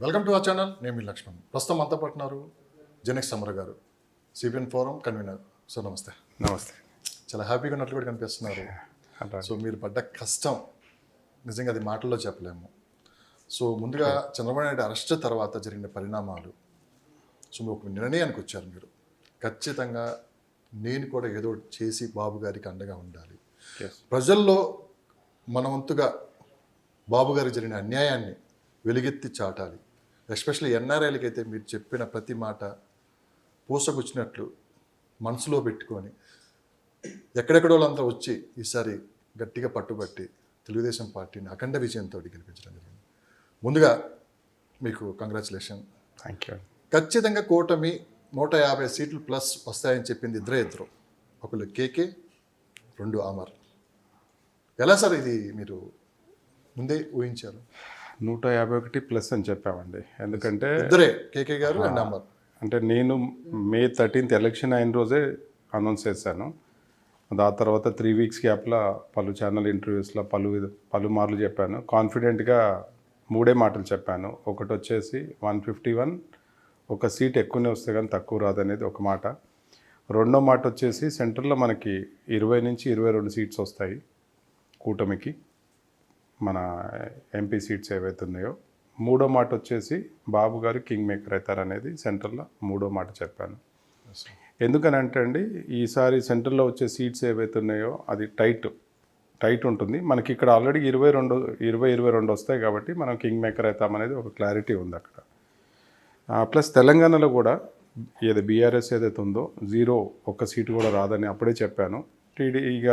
Welcome to our channel. నేను మీ లక్ష్మణ్. ప్రస్తుతం అంతా పడుతున్నారు జెనెక్స్ సమర గారు, సిపిఎన్ ఫోరం కన్వీనర్. సో నమస్తే. నమస్తే. చాలా హ్యాపీగా ఉన్నట్లు కూడా కనిపిస్తున్నారు. సో మీరు పడ్డ కష్టం నిజంగా అది మాటల్లో చెప్పలేము. సో ముందుగా చంద్రబాబు నాయుడు అరెస్ట్ తర్వాత జరిగిన పరిణామాలు, సో మీరు ఒక నిర్ణయానికి వచ్చారు. మీరు ఖచ్చితంగా నేను కూడా ఏదో ఒకటి చేసి బాబు గారికి అండగా ఉండాలి, ప్రజల్లో మన వంతుగా బాబు గారికి జరిగిన అన్యాయాన్ని వెలుగెత్తి చాటాలి. ఎస్పెషల్లీ ఎన్ఆర్ఐలకి అయితే మీరు చెప్పిన ప్రతి మాట పూసగుచ్చినట్లు మనసులో పెట్టుకొని ఎక్కడెక్కడో వాళ్ళంతా వచ్చి ఈసారి గట్టిగా పట్టుబట్టి తెలుగుదేశం పార్టీని అఖండ విజయంతో గెలిపించడం జరిగింది. ముందుగా మీకు కంగ్రాచులేషన్. Thank you. ఖచ్చితంగా కూటమి 150 సీట్లు ప్లస్ వస్తాయని చెప్పింది ఇద్దరు. ఒకళ్ళు కేకే, రెండు అమర్. ఎలా సార్ ఇది మీరు ముందే ఊహించారు? 151 ప్లస్ అని చెప్పామండి. ఎందుకంటే ఇద్దరే, కేకే గారు అండ్ అమర్. అంటే నేను May 13th ఎలక్షన్ అయిన రోజే అనౌన్స్ చేశాను. ఆ తర్వాత 3 weeks గ్యాప్లో పలు ఛానల్ ఇంటర్వ్యూస్లో పలుమార్లు చెప్పాను. కాన్ఫిడెంట్గా 3 మాటలు చెప్పాను. ఒకటి వచ్చేసి 151 ఒక సీట్ ఎక్కువనే వస్తే కానీ తక్కువ రాదనేది ఒక మాట. రెండో మాట వచ్చేసి సెంటర్లో మనకి 20 నుంచి 22 సీట్స్ వస్తాయి కూటమికి, మన ఎంపీ సీట్స్ ఏవైతే ఉన్నాయో. మూడో మాట వచ్చేసి బాబు గారు కింగ్ మేకర్ అవుతారనేది సెంట్రల్లో మూడో మాట చెప్పాను. ఎందుకనంటే అండి, ఈసారి సెంట్రల్లో వచ్చే సీట్స్ ఏవైతే ఉన్నాయో అది టైట్ ఉంటుంది. మనకి ఇక్కడ ఆల్రెడీ 22 వస్తాయి కాబట్టి మనం కింగ్ మేకర్ అవుతామనేది ఒక క్లారిటీ ఉంది అక్కడ. ప్లస్ తెలంగాణలో కూడా ఏదో బీఆర్ఎస్ ఏదైతే ఉందో 0 ఒక్క సీటు కూడా రాదని అప్పుడే చెప్పాను. ఇక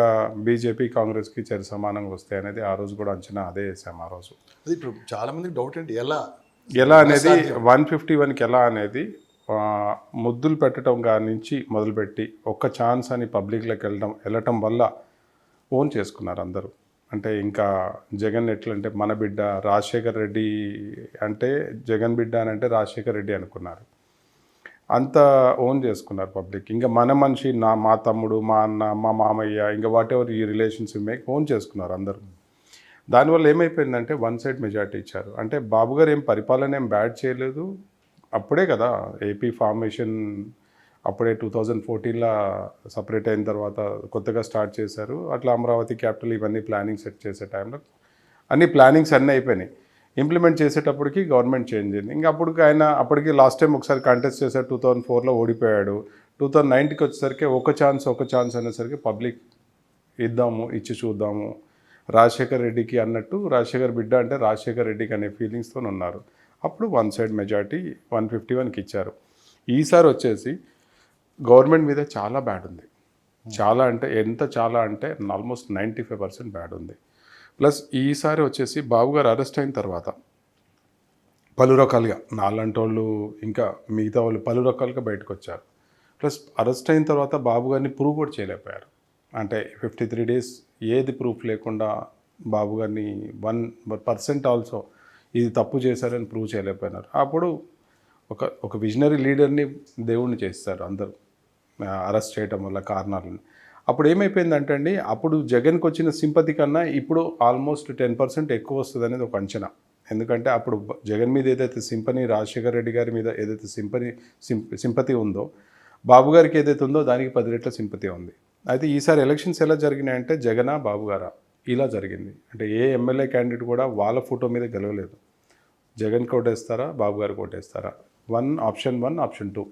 బీజేపీ కాంగ్రెస్కి చరి సమానంగా వస్తాయి అనేది ఆ రోజు కూడా అంచనా అదే వేసాము ఆ రోజు. అది ఇప్పుడు చాలా మందికి డౌట్ ఏంటి, ఎలా అనేది 151కి ఎలా అనేది ముద్దులు పెట్టడం నుంచి మొదలుపెట్టి ఒక్క ఛాన్స్ అని పబ్లిక్లోకి వెళ్ళటం వల్ల ఓన్ చేసుకున్నారు అందరూ. అంటే ఇంకా జగన్ ఎట్లంటే మన బిడ్డ, రాజశేఖర్ రెడ్డి అంటే జగన్ బిడ్డ అని అంటే రాజశేఖర్ రెడ్డి అనుకున్నారు. అంత ఓన్ చేసుకున్నారు పబ్లిక్. ఇంకా మన మనిషి, మా తమ్ముడు, మా అన్న, మా మామయ్య, ఇంకా వాట్ ఎవర్ ఈ రిలేషన్స్ మేక్ ఓన్ చేసుకున్నారు అందరూ. దానివల్ల ఏమైపోయిందంటే వన్ సైడ్ మెజార్టీ ఇచ్చారు. అంటే బాబు గారు ఏం పరిపాలన ఏం బ్యాడ్ చేయలేదు. అప్పుడే కదా ఏపీ ఫార్మేషన్, అప్పుడే 2014లో సపరేట్ అయిన తర్వాత కొత్తగా స్టార్ట్ చేశారు. అట్లా అమరావతి క్యాపిటల్ ఇవన్నీ ప్లానింగ్ సెట్ చేసే టైంలో అన్ని ప్లానింగ్స్ అన్నీ అయిపోయినాయి. ఇంప్లిమెంట్ చేసేటప్పటికి గవర్నమెంట్ చేంజ్ అయింది. ఇంకా అప్పటికి లాస్ట్ టైం ఒకసారి కంటెస్ట్ చేశారు, 2004లో ఓడిపోయాడు. 2019కి వచ్చేసరికి ఒక ఛాన్స్ అనేసరికి పబ్లిక్ ఇచ్చి చూద్దాము రాజశేఖర్ రెడ్డికి అన్నట్టు, రాజశేఖర్ బిడ్డ అంటే రాజశేఖర్ రెడ్డికి అనే ఫీలింగ్స్తో ఉన్నారు. అప్పుడు వన్ సైడ్ మెజార్టీ 151కి ఇచ్చారు. ఈసారి వచ్చేసి గవర్నమెంట్ మీద చాలా బ్యాడ్ ఉంది. చాలా అంటే ఆల్మోస్ట్ 95% బ్యాడ్ ఉంది. ప్లస్ ఈసారి వచ్చేసి బాబు గారు అరెస్ట్ అయిన తర్వాత పలు రకాలుగా నాలాంటి వాళ్ళు ఇంకా మిగతా వాళ్ళు పలు రకాలుగా బయటకు వచ్చారు. ప్లస్ అరెస్ట్ అయిన తర్వాత బాబు గారిని ప్రూవ్ కూడా చేయలేకపోయారు. అంటే 53 days ఏది ప్రూఫ్ లేకుండా బాబు గారిని 1% ఆల్సో ఇది తప్పు చేశారని ప్రూవ్ చేయలేకపోయినారు. అప్పుడు ఒక విజనరీ లీడర్ని దేవుణ్ణి చేస్తారు అందరూ అరెస్ట్ చేయటం వల్ల కారణాలను. అప్పుడు ఏమైపోయిందంటే అండి, అప్పుడు జగన్కి వచ్చిన సింపతి కన్నా ఇప్పుడు ఆల్మోస్ట్ 10% ఎక్కువ వస్తుంది అనేది ఒక అంచనా. ఎందుకంటే అప్పుడు జగన్ మీద ఏదైతే రాజశేఖర రెడ్డి గారి మీద ఏదైతే సింపతి ఉందో, బాబు గారికి ఏదైతే ఉందో దానికి 10 రెట్ల సింపతి ఉంది. అయితే ఈసారి ఎలక్షన్స్ ఎలా జరిగినాయంటే జగనా బాబు గారా ఇలా జరిగింది. అంటే ఏ ఎమ్మెల్యే క్యాండిడేట్ కూడా వాళ్ళ ఫోటో మీద గెలవలేదు. జగన్ కోటేస్తారా, బాబు గారు కోటేస్తారా, ఆప్షన్ 1 ఆప్షన్ 2.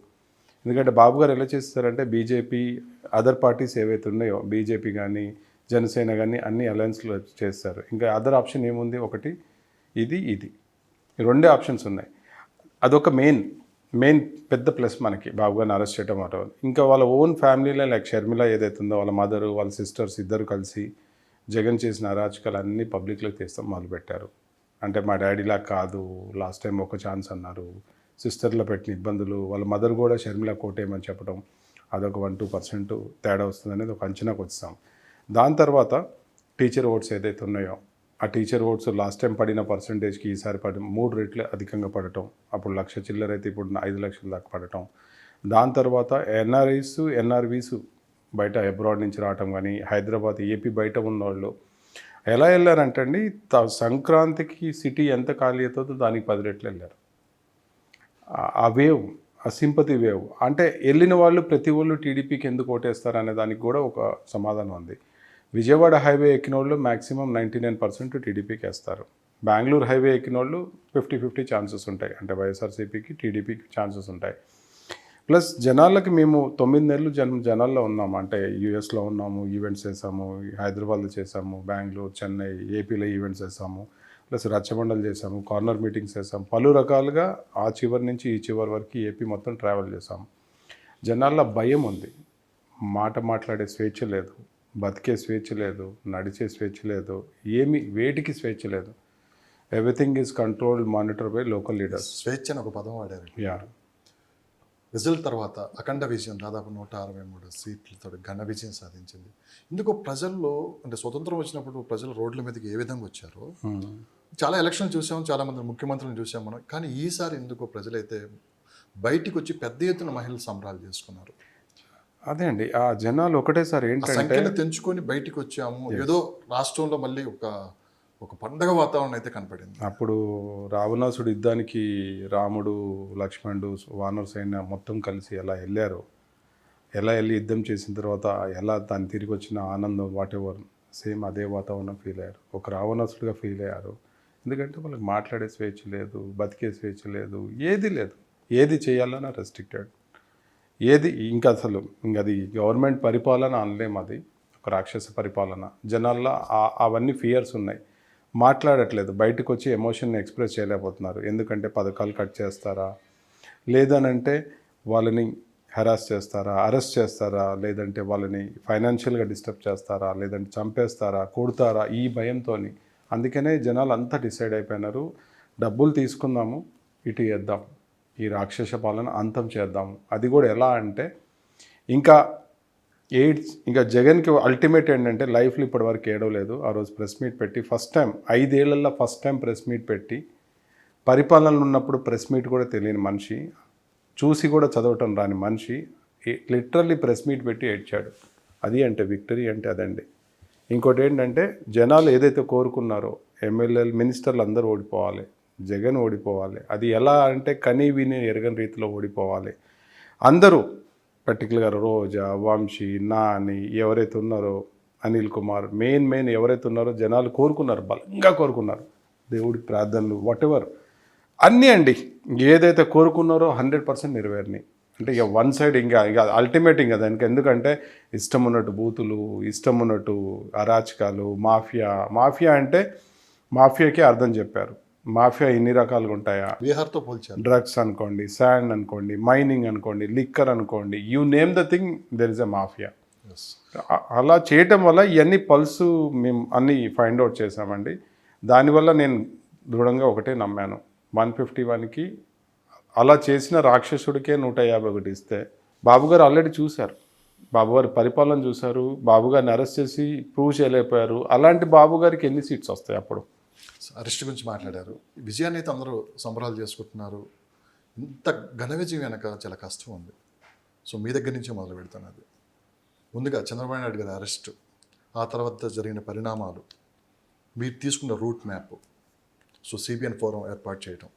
ఎందుకంటే బాబు గారు ఎలా చేస్తారంటే బీజేపీ అదర్ పార్టీస్ ఏవైతే ఉన్నాయో, బీజేపీ కానీ జనసేన కానీ అన్ని అలయన్స్లో చేస్తారు. ఇంకా అదర్ ఆప్షన్ ఏముంది, ఒకటి ఇది రెండే ఆప్షన్స్ ఉన్నాయి. అదొక మెయిన్ పెద్ద ప్లస్ మనకి బాబు గారిని అరెస్ట్ చేయడం అట. ఇంకా వాళ్ళ ఓన్ ఫ్యామిలీలో లైక్ షర్మిల ఏదైతే ఉందో వాళ్ళ మదరు, వాళ్ళ సిస్టర్స్ ఇద్దరు కలిసి జగన్ చేసిన అరాచకాలు అన్నీ పబ్లిక్లోకి తీస్తాం మొదలుపెట్టారు. అంటే మా డాడీలా కాదు, లాస్ట్ టైం ఒక ఛాన్స్ అన్నారు, సిస్టర్లో పెట్టిన ఇబ్బందులు, వాళ్ళ మదర్ కూడా షర్మిల కోటేయమని చెప్పడం, అదొక 1-2% తేడా వస్తుంది అనేది ఒక అంచనాకు వచ్చాం. దాని తర్వాత టీచర్ ఓట్స్ ఏదైతే ఉన్నాయో ఆ టీచర్ ఓట్స్ లాస్ట్ టైం పడిన పర్సంటేజ్కి ఈసారి 3 రెట్లు అధికంగా పడటం. అప్పుడు 1,00,000 చిల్లర అయితే ఇప్పుడు 5 లక్షల దాకా పడటం. దాని తర్వాత ఎన్ఆర్వీస్ బయట అబ్రాడ్ నుంచి రావటం కానీ, హైదరాబాద్ ఏపీ బయట ఉన్నవాళ్ళు ఎలా వెళ్ళారంటే అండి, సంక్రాంతికి సిటీ ఎంత ఖాళీ అవుతుందో దానికి 10 రెట్లు వెళ్ళారు. ఆ వేవ్, ఆ సింపతి వేవ్. అంటే వెళ్ళిన వాళ్ళు ప్రతి వాళ్ళు టీడీపీకి ఎందుకు ఓటేస్తారు అనే దానికి కూడా ఒక సమాధానం ఉంది. విజయవాడ హైవే ఎక్కిన వాళ్ళు మ్యాక్సిమం 99% టీడీపీకి వేస్తారు. బెంగళూరు హైవే ఎక్కిన వాళ్ళు 50-50 ఛాన్సెస్ ఉంటాయి. అంటే వైఎస్ఆర్సీపీకి టీడీపీకి ఛాన్సెస్ ఉంటాయి. ప్లస్ జనాలకి మేము 9 నెలలు జనాల్లో ఉన్నాము. అంటే యూఎస్లో ఉన్నాము, ఈవెంట్స్ చేసాము, హైదరాబాద్లో చేసాము, బెంగళూరు, చెన్నై, ఏపీలో ఈవెంట్స్ చేసాము, ప్లస్ రచ్చబండలు చేసాము, కార్నర్ మీటింగ్స్ చేసాము, పలు రకాలుగా ఆ చివరి నుంచి ఈ చివరి వరకు ఏపీ మొత్తం ట్రావెల్ చేసాము. జనాల్లో భయం ఉంది, మాట్లాడే స్వేచ్ఛ లేదు, బతికే స్వేచ్ఛ లేదు, నడిచే స్వేచ్ఛ లేదు, వేటికి స్వేచ్ఛ లేదు. Everything is controlled, monitor by local leaders. స్వేచ్ఛ అని ఒక పదం వాడారు. యా, రిజల్ట్ తర్వాత అఖండ విజయం, దాదాపు 163 సీట్లతో ఘన విజయం సాధించింది. ఇందుకు ప్రజల్లో, అంటే స్వతంత్రం వచ్చినప్పుడు ప్రజలు రోడ్ల మీదకి ఏ విధంగా వచ్చారో, చాలా ఎలక్షన్లు చూసాం, చాలామంది ముఖ్యమంత్రులను చూసాం మనం. కానీ ఈసారి ఎందుకో ప్రజలైతే బయటికి వచ్చి పెద్ద ఎత్తున మహిళలు సంబరాలు చేసుకున్నారు. అదే అండి, ఆ జనాలు ఒకటేసారి ఏంటంటే సంఖ్యను తెంచుకొని బయటికి వచ్చాము, ఏదో రాష్ట్రంలో మళ్ళీ ఒక పండగ వాతావరణం అయితే కనపడింది. అప్పుడు రావణాసుడు యుద్ధానికి రాముడు, లక్ష్మణుడు, వానర సైన్యం మొత్తం కలిసి ఎలా వెళ్ళారో, ఎలా వెళ్ళి యుద్ధం చేసిన తర్వాత ఎలా దాన్ని తిరిగి వచ్చిన ఆనందం, వాట్ ఎవర్, సేమ్ అదే వాతావరణం ఫీల్ అయ్యారు. ఒక రావణాసుడిగా ఫీల్ అయ్యారు. ఎందుకంటే వాళ్ళకి మాట్లాడే స్వేచ్ఛ లేదు, బతికే స్వేచ్ఛ లేదు, ఏది లేదు. ఏది చేయాలన్నా రెస్ట్రిక్టెడ్. ఏది ఇంకా అసలు అది గవర్నమెంట్ పరిపాలన అనలేం, అది ఒక రాక్షస పరిపాలన. జనాల్లో అవన్నీ ఫియర్స్ ఉన్నాయి. మాట్లాడట్లేదు, బయటకు వచ్చి ఎమోషన్ని ఎక్స్ప్రెస్ చేయలేకపోతున్నారు. ఎందుకంటే పథకాలు కట్ చేస్తారా, లేదనంటే వాళ్ళని హెరాస్ చేస్తారా, అరెస్ట్ చేస్తారా, లేదంటే వాళ్ళని ఫైనాన్షియల్గా డిస్టర్బ్ చేస్తారా, లేదంటే చంపేస్తారా, కొడతారా, ఈ భయంతో. అందుకనే జనాలు అంతా డిసైడ్ అయిపోయినారు, డబ్బులు తీసుకుందాము, ఇటు చేద్దాం, ఈ రాక్షస పాలన అంతం చేద్దాము. అది కూడా ఎలా అంటే ఇంకా జగన్కి అల్టిమేట్ ఏంటంటే లైఫ్లో ఇప్పటివరకు ఏడవలేదు. ఆ రోజు ప్రెస్ మీట్ పెట్టి ఫస్ట్ టైం 5 ఏళ్లలో ఫస్ట్ టైం ప్రెస్ మీట్ పెట్టి, పరిపాలనలో ఉన్నప్పుడు ప్రెస్ మీట్ కూడా తెలియని మనిషి, చూసి కూడా చదవటం రాని మనిషి లిటరల్లీ ప్రెస్ మీట్ పెట్టి ఏడ్చాడు. అది అంటే విక్టరీ అంటే అదండి. ఇంకోటి ఏంటంటే జనాలు ఏదైతే కోరుకున్నారో, ఎమ్మెల్యేలు, మినిస్టర్లు అందరూ ఓడిపోవాలి, జగన్ ఓడిపోవాలి. అది ఎలా అంటే కనీ విని ఎరగని రీతిలో ఓడిపోవాలి. అందరూ పర్టికులర్గా రోజా, వంశీ, నాని, ఎవరైతే ఉన్నారో, అనిల్ కుమార్, మెయిన్ ఎవరైతే ఉన్నారో జనాలు కోరుకున్నారు, బలంగా కోరుకున్నారు. దేవుడికి ప్రార్థనలు, వాట్ ఎవర్ అన్నీ అండి, ఏదైతే కోరుకున్నారో 100% నెరవేరినాయి. అంటే ఇక వన్ సైడ్ ఇంకా అల్టిమేట్ ఇంకా దానికి. ఎందుకంటే ఇష్టం ఉన్నట్టు బూతులు, ఇష్టం ఉన్నట్టు అరాచకాలు, మాఫియా అంటే మాఫియాకే అర్థం చెప్పారు. మాఫియా ఇన్ని రకాలుగా ఉంటాయా, బీహార్తో పోల్చారు. డ్రగ్స్ అనుకోండి, శాండ్ అనుకోండి, మైనింగ్ అనుకోండి, లిక్కర్ అనుకోండి, you name the thing there is a mafia. అలా చేయటం వల్ల ఇవన్నీ పల్సు మేము అన్నీ ఫైండ్ అవుట్ చేసామండి. దానివల్ల నేను దృఢంగా ఒకటే నమ్మాను, 151కి అలా చేసిన రాక్షసుడికే 151 ఇస్తే, బాబుగారు ఆల్రెడీ చూశారు, బాబుగారి పరిపాలన చూశారు, బాబుగారిని అరెస్ట్ చేసి ప్రూవ్ చేయలేకపోయారు. అలాంటి బాబుగారికి ఎన్ని సీట్స్ వస్తాయి? అప్పుడు అరెస్ట్ గురించి మాట్లాడారు. విజయాన్ని అయితే అందరూ సంబరాలు చేసుకుంటున్నారు. ఇంత ఘన విజయం వెనక చాలా కష్టం ఉంది. సో మీ దగ్గర నుంచే మొదలు పెడుతున్నది. ముందుగా చంద్రబాబు నాయుడు గారి అరెస్ట్, ఆ తర్వాత జరిగిన పరిణామాలు, మీరు తీసుకున్న route map, so CBN forum ఏర్పాటు చేయడం,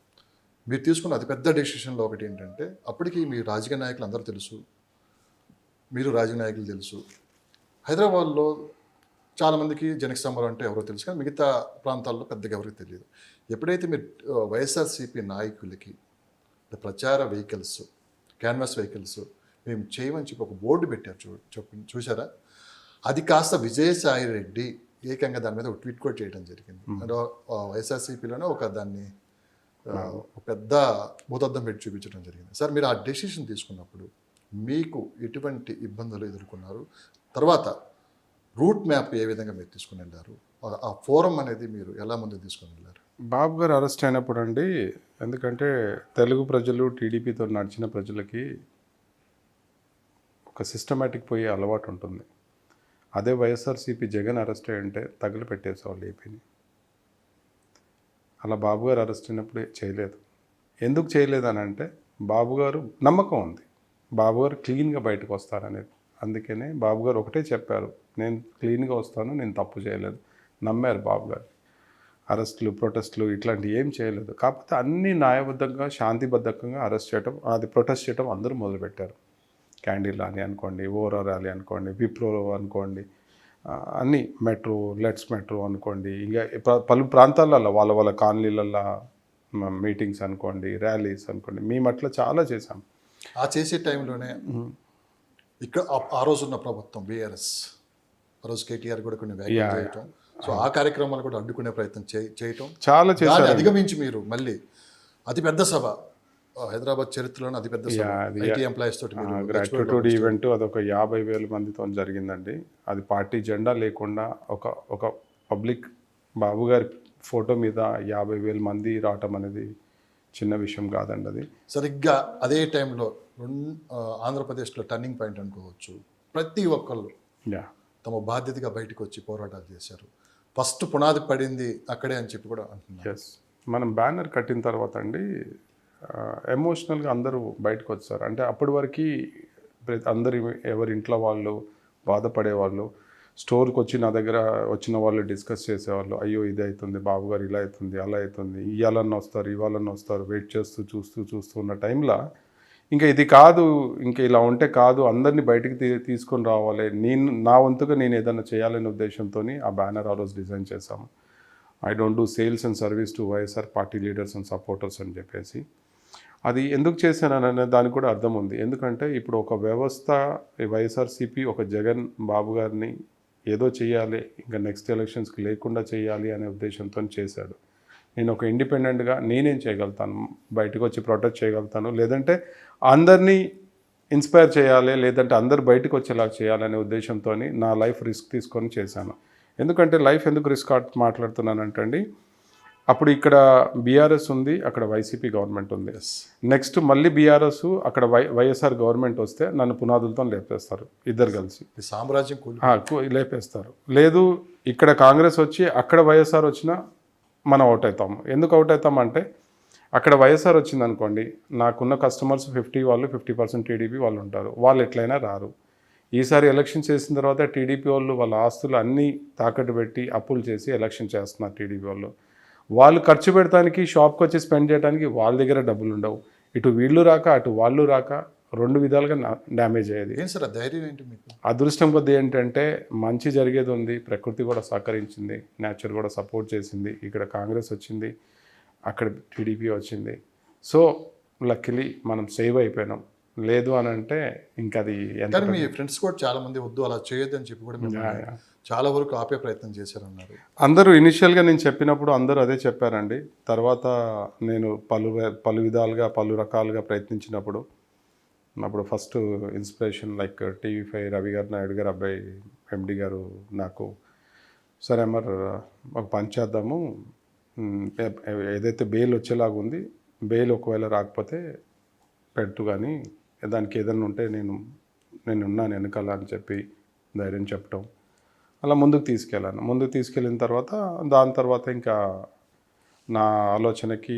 మీరు తీసుకున్న అతిపెద్ద డెసిషన్లో ఒకటి ఏంటంటే, అప్పటికి మీ రాజకీయ నాయకులు అందరూ తెలుసు, మీరు రాజకీయ నాయకులు తెలుసు. హైదరాబాద్లో చాలామందికి జనక సంబరం అంటే ఎవరో తెలుసు, కానీ మిగతా ప్రాంతాల్లో పెద్దగా ఎవరికి తెలియదు. ఎప్పుడైతే మీరు వైఎస్ఆర్సీపీ నాయకులకి ప్రచార వెహికల్స్, క్యాన్వాస్ వెహికల్స్ మేము చేయమని చెప్పి ఒక బోర్డు పెట్టారు, చూసారా? అది కాస్త విజయసాయి రెడ్డి ఏకంగా దాని మీద ఒక ట్వీట్ కూడా చేయడం జరిగింది. అంటే వైఎస్ఆర్సీపీలోనే దాన్ని పెద్ద భూతద్దం పెట్టి చూపించడం జరిగింది. సార్, మీరు ఆ డెసిషన్ తీసుకున్నప్పుడు మీకు ఎటువంటి ఇబ్బందులు ఎదుర్కొన్నారు? తర్వాత రూట్ మ్యాప్ ఏ విధంగా మీరు తీసుకుని వెళ్ళారు? ఆ ఫోరం అనేది మీరు ఎలా ముందుకు తీసుకుని వెళ్ళారు? బాబు గారు అరెస్ట్ అయినప్పుడు అండి, ఎందుకంటే తెలుగు ప్రజలు, టీడీపీతో నడిచిన ప్రజలకి ఒక సిస్టమేటిక్ పోయే అలవాటు ఉంటుంది. అదే వైఎస్ఆర్సీపీ జగన్ అరెస్ట్ అయ్యంటే తగిలి పెట్టేసేవాళ్ళు ఏపీని. అలా బాబు గారు అరెస్ట్ అయినప్పుడు చేయలేదు. ఎందుకు చేయలేదని అంటే, బాబుగారు నమ్మకం ఉంది, బాబుగారు క్లీన్గా బయటకు వస్తారనేది. అందుకనే బాబుగారు ఒకటే చెప్పారు, నేను క్లీన్గా వస్తాను, నేను తప్పు చేయలేదు, నమ్మారు బాబుగారు. అరెస్టులు ప్రొటెస్టులు ఇట్లాంటివి ఏం చేయలేదు. కాకపోతే అన్ని న్యాయబద్ధంగా శాంతిబద్ధంగా అరెస్ట్ చేయడం, అది ప్రొటెస్ట్ చేయడం అందరూ మొదలుపెట్టారు. క్యాండిల్ ర్యాలీ అనుకోండి, ఓవరా ర్యాలీ అనుకోండి, విప్రో అనుకోండి, అన్నీ మెట్రో, లెట్స్ మెట్రో అనుకోండి, ఇంకా పలు ప్రాంతాలలో వాళ్ళ వాళ్ళ కాలనీలలో మీటింగ్స్ అనుకోండి, ర్యాలీస్ అనుకోండి, మేము అట్లా చాలా చేసాం. ఆ చేసే టైంలోనే ఇక్కడ ఆ రోజు ఉన్న ప్రభుత్వం బీఆర్ఎస్, ఆ రోజు కేటీఆర్ కూడా కొన్ని వ్యాఖ్యలు చేయటం, సో ఆ కార్యక్రమాలు కూడా అడ్డుకునే ప్రయత్నం చేయటం, చాలా దాన్ని చేశారు. అధిగమించి మీరు మళ్ళీ అతిపెద్ద సభ, హైదరాబాద్ చరిత్రలోనే అతిపెద్ద సభ, ఐటీ ఎంప్లాయీస్ తోటి మీరు గ్రాట్యుటీ ఈవెంట్ అదొక 50,000 మందితో జరిగిందండి. అది పార్టీ జెండా లేకుండా ఒక పబ్లిక్ బాబు గారి ఫోటో మీద 50,000 మంది రావటం అనేది చిన్న విషయం కాదండి. అది సరిగ్గా అదే టైంలో ఆంధ్రప్రదేశ్లో టర్నింగ్ పాయింట్ అనుకోవచ్చు. ప్రతి ఒక్కళ్ళు యా తమ బాధ్యతగా బయటకు వచ్చి పోరాటాలు చేశారు. ఫస్ట్ పునాది పడింది అక్కడే అని చెప్పి కూడా అంటున్నారు. ఎస్, మనం బ్యానర్ కట్టిన తర్వాత అండి ఎమోషనల్గా అందరూ బయటకు వచ్చారు. అంటే అప్పటి వరకు అందరు ఎవరి ఇంట్లో వాళ్ళు బాధపడేవాళ్ళు, స్టోర్కి వచ్చి నా దగ్గర వచ్చిన వాళ్ళు డిస్కస్ చేసేవాళ్ళు, అయ్యో ఇది అవుతుంది, బాబు గారు ఇలా అవుతుంది, అలా అవుతుంది, ఇవాళన్నా వస్తారు, ఇవాళన్నా వస్తారు, వెయిట్ చేస్తూ చూస్తూ ఉన్న టైంలో ఇంకా ఇది కాదు, ఇంకా ఇలా ఉంటే కాదు, అందరినీ బయటికి తీసుకొని రావాలి, నా వంతుగా నేను ఏదైనా చేయాలనే ఉద్దేశంతో ఆ బ్యానర్ ఆ రోజు డిజైన్ చేశాము. I don't do sales and service to YSR party leaders and supporters అని చెప్పేసి. అది ఎందుకు చేశాననే దానికి కూడా అర్థం ఉంది. ఎందుకంటే ఇప్పుడు ఒక వ్యవస్థ, వైఎస్ఆర్సీపీ ఒక జగన్ బాబు గారిని ఏదో చేయాలి, ఇంకా నెక్స్ట్ ఎలక్షన్స్కి లేకుండా చేయాలి అనే ఉద్దేశంతో చేశాడు. నేను ఒక ఇండిపెండెంట్గా నేనేం చేయగలుగుతాను, బయటకు వచ్చి ప్రొటెక్ట్ చేయగలుగుతాను, లేదంటే అందరినీ ఇన్స్పైర్ చేయాలి, లేదంటే అందరు బయటకు వచ్చేలా చేయాలనే ఉద్దేశంతో నా లైఫ్ రిస్క్ తీసుకొని చేశాను. ఎందుకంటే లైఫ్ ఎందుకు రిస్క్ మాట్లాడుతున్నానంటే అండి, అప్పుడు ఇక్కడ బీఆర్ఎస్ ఉంది, అక్కడ వైసీపీ గవర్నమెంట్ ఉంది. నెక్స్ట్ మళ్ళీ బీఆర్ఎస్ అక్కడ వైఎస్ఆర్ గవర్నమెంట్ వస్తే నన్ను పునాదులతో లేపేస్తారు ఇద్దరు కలిసి, సామ్రాజ్యం లేపేస్తారు. లేదు ఇక్కడ కాంగ్రెస్ వచ్చి అక్కడ వైఎస్ఆర్ వచ్చినా మనం అవుట్ అవుతాము. ఎందుకు అవుట్ అవుతామంటే అక్కడ వైఎస్ఆర్ వచ్చింది అనుకోండి, నాకున్న కస్టమర్స్ 50 వాళ్ళు 50% టీడీపీ వాళ్ళు ఉంటారు, వాళ్ళు ఎట్లయినా రారు. ఈసారి ఎలక్షన్ చేసిన తర్వాత టీడీపీ వాళ్ళు వాళ్ళ ఆస్తులు అన్నీ తాకట్టు పెట్టి అప్పులు చేసి ఎలక్షన్ చేస్తున్నారు. టీడీపీ వాళ్ళు ఖర్చు పెడటానికి, షాప్కి వచ్చి స్పెండ్ చేయడానికి వాళ్ళ దగ్గర డబ్బులు ఉండవు. ఇటు వీళ్ళు రాక అటు వాళ్ళు రాక రెండు విధాలుగా డ్యామేజ్ అయ్యేది. ఏం సార్ ధైర్యం ఏంటి మీకు? అదృష్టం కొద్ది ఏంటంటే మంచి జరిగేది ఉంది, ప్రకృతి కూడా సహకరించింది, నేచర్ కూడా సపోర్ట్ చేసింది. ఇక్కడ కాంగ్రెస్ వచ్చింది, అక్కడ టీడీపీ వచ్చింది. సో లక్కీలీ మనం సేవ్ అయిపోయినాం. లేదు అని అంటే ఇంకా అది ఎంత. మీ ఫ్రెండ్స్ కూడా చాలా మంది వద్దు అలా చేయొద్దు అని చెప్పి కూడా చాలా వరకు ఆపే ప్రయత్నం చేశారన్నారు అందరూ. ఇనిషియల్గా నేను చెప్పినప్పుడు అందరూ అదే చెప్పారండి. తర్వాత నేను పలు విధాలుగా పలు రకాలుగా ప్రయత్నించినప్పుడు అప్పుడు first inspiration like TV5 Ravi గారు, నాయుడు గారు అబ్బాయి ఎండి గారు నాకు, సరే అమర్ ఒక పని చేద్దాము, ఏదైతే బెయిల్ వచ్చేలాగా ఉంది, బెయిల్ ఒకవేళ రాకపోతే పెట్టు, కానీ దానికి ఏదైనా ఉంటే నేను ఉన్నాను వెనకాల అని చెప్పి ధైర్యం చెప్పడం, అలా ముందుకు తీసుకెళ్ళాను. ముందుకు తీసుకెళ్ళిన తర్వాత దాని తర్వాత ఇంకా నా ఆలోచనకి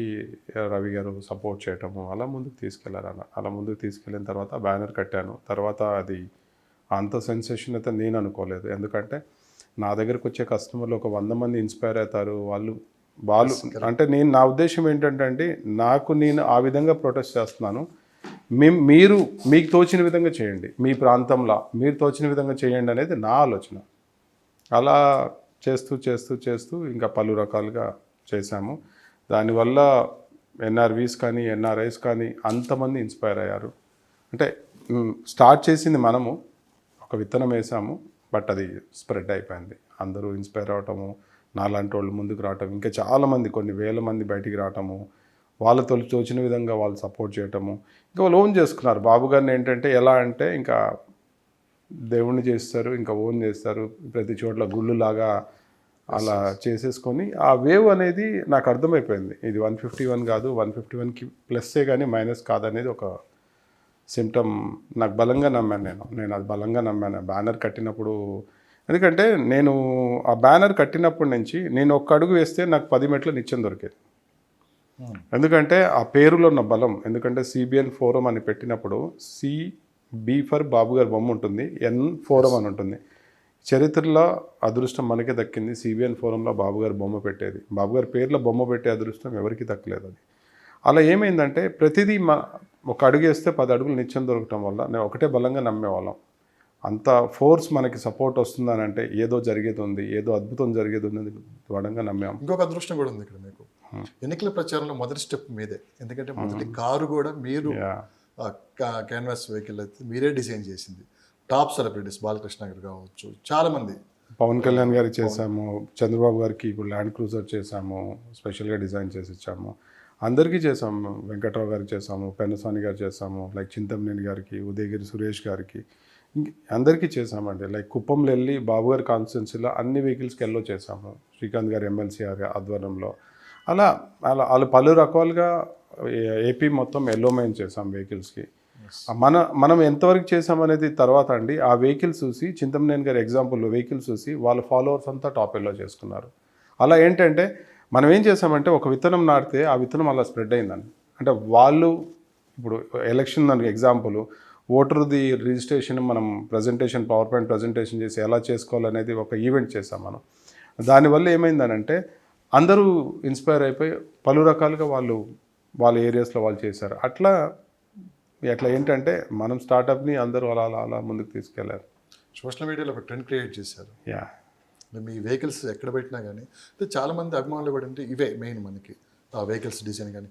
రవి గారు సపోర్ట్ చేయటము, అలా ముందుకు తీసుకెళ్ళారు. అలా ముందుకు తీసుకెళ్ళిన తర్వాత బ్యానర్ కట్టాను. తర్వాత అది అంత సెన్సేషన్ అయితే నేను అనుకోలేదు. ఎందుకంటే నా దగ్గరకు వచ్చే కస్టమర్లు ఒక 100 మంది ఇన్స్పైర్ అవుతారు. వాళ్ళు అంటే నా ఉద్దేశం ఏంటంటే అండి, నేను ఆ విధంగా ప్రొటెస్ట్ చేస్తున్నాను, మీరు మీకు తోచిన విధంగా చేయండి, మీ ప్రాంతంలో మీరు తోచిన విధంగా చేయండి అనేది నా ఆలోచన. అలా చేస్తూ ఇంకా పలు రకాలుగా చేశాము. దానివల్ల NRVs కానీ NRIs కానీ అంతమంది ఇన్స్పైర్ అయ్యారు. అంటే స్టార్ట్ చేసింది మనము, ఒక విత్తనం వేసాము, బట్ అది స్ప్రెడ్ అయిపోయింది. అందరూ ఇన్స్పైర్ అవటము, నాలాంటి వాళ్ళు ముందుకు రావటం, ఇంకా చాలామంది కొన్ని వేల మంది బయటికి రావటము, వాళ్ళతో తోచిన విధంగా వాళ్ళు సపోర్ట్ చేయటము, ఇంకా వాళ్ళు ఓన్ చేసుకున్నారు. బాబు గారిని ఏంటంటే ఎలా అంటే ఇంకా దేవుణ్ణి చేస్తారు, ఇంకా ఓన్ చేస్తారు, ప్రతి చోట్ల గుళ్ళులాగా అలా చేసేసుకొని ఆ వేవ్ అనేది నాకు అర్థమైపోయింది. ఇది 151 కాదు, 151కి ప్లస్సే కానీ మైనస్ కాదనేది ఒక సిమ్టమ్ నాకు బలంగా నమ్మాను. నేను అది బలంగా నమ్మాను బ్యానర్ కట్టినప్పుడు. ఎందుకంటే నేను ఆ బ్యానర్ కట్టినప్పటి నుంచి నేను ఒక్క అడుగు వేస్తే నాకు 10 మెట్ల నిత్యం దొరికేది. ఎందుకంటే ఆ పేరులో ఉన్న బలం. ఎందుకంటే CBN ఫోరం అని పెట్టినప్పుడు CB ఫర్ బాబు గారి బొమ్మ ఉంటుంది, N ఫోరం అని ఉంటుంది. చరిత్రలో అదృష్టం మనకే దక్కింది. సిబిఎన్ ఫోరంలో బాబు గారు బొమ్మ పెట్టేది, బాబు గారి పేర్లో బొమ్మ పెట్టే అదృష్టం ఎవరికి దక్కలేదు. అది అలా ఏమైందంటే ప్రతిదీ ఒక అడుగు వేస్తే 10 అడుగులు నిత్యం దొరకటం వల్ల నేను ఒకటే బలంగా నమ్మేవాళ్ళం. అంత ఫోర్స్ మనకి సపోర్ట్ వస్తుందని అంటే ఏదో జరిగేది ఉంది, ఏదో అద్భుతం జరిగేది ఉంది దృఢంగా నమ్మాము. ఇంకొక అదృష్టం కూడా ఉంది ఇక్కడ మీకు. ఎన్నికల ప్రచారంలో మొదటి స్టెప్ మీదే, ఎందుకంటే మొదటి కారు కూడా మీరు క్యాన్వాస్ వెహికల్ అయితే మీరే డిజైన్ చేసింది. టాప్ సెలబ్రిటీస్ బాలకృష్ణ గారు కావచ్చు, చాలామంది, పవన్ కళ్యాణ్ గారికి చేసాము, చంద్రబాబు గారికి ఇప్పుడు ల్యాండ్ క్రూజర్ చేసాము, స్పెషల్గా డిజైన్ చేసి ఇచ్చాము. అందరికీ చేసాము, వెంకట్రావు గారికి చేసాము, పెన్నస్వామి గారు చేసాము, లైక్ చింతమనేని గారికి, ఉదయగిరి సురేష్ గారికి, అందరికీ చేసామండి. లైక్ కుప్పంలో వెళ్ళి బాబు గారి కాన్స్టిట్యున్సీలో అన్ని వెహికల్స్కి ఎల్లో చేసాము, శ్రీకాంత్ గారు ఎమ్మెల్సీ ఆధ్వర్యంలో. అలా అలా వాళ్ళు పలు రకాలుగా ఏపీ మొత్తం ఎల్లోమైన్ చేసాం వెహికల్స్కి. మనం ఎంతవరకు చేసామనేది తర్వాత అండి. ఆ వెహికల్స్ చూసి చింతమనేని గారి ఎగ్జాంపుల్లో వెహికల్స్ చూసి వాళ్ళ ఫాలోవర్స్ అంతా టాప్ ఎల్లో చేసుకున్నారు. అలా ఏంటంటే మనం ఏం చేసామంటే ఒక విత్తనం నాటితే ఆ విత్తనం అలా స్ప్రెడ్ అయిందండి. అంటే వాళ్ళు ఇప్పుడు ఎలక్షన్ దానికి ఎగ్జాంపుల్ ఓటర్ది రిజిస్ట్రేషన్ మనం ప్రజెంటేషన్, పవర్ పాయింట్ ప్రజెంటేషన్ చేసి ఎలా చేసుకోవాలనేది ఒక ఈవెంట్ చేసాం మనం. దానివల్ల ఏమైందనంటే అందరూ ఇన్స్పైర్ అయిపోయి పలు రకాలుగా వాళ్ళ ఏరియాస్లో వాళ్ళు చేశారు. అట్లా ఏంటంటే మనం స్టార్టప్ని అందరూ అలా అలా అలా ముందుకు తీసుకెళ్లారు. సోషల్ మీడియాలో ఒక ట్రెండ్ క్రియేట్ చేశారు. యా, మీ వెహికల్స్ ఎక్కడ పెట్టినా కానీ చాలామంది అభిమానులు కూడా అంటే ఇవే మెయిన్ మనకి ఆ వెహికల్స్ డిజైన్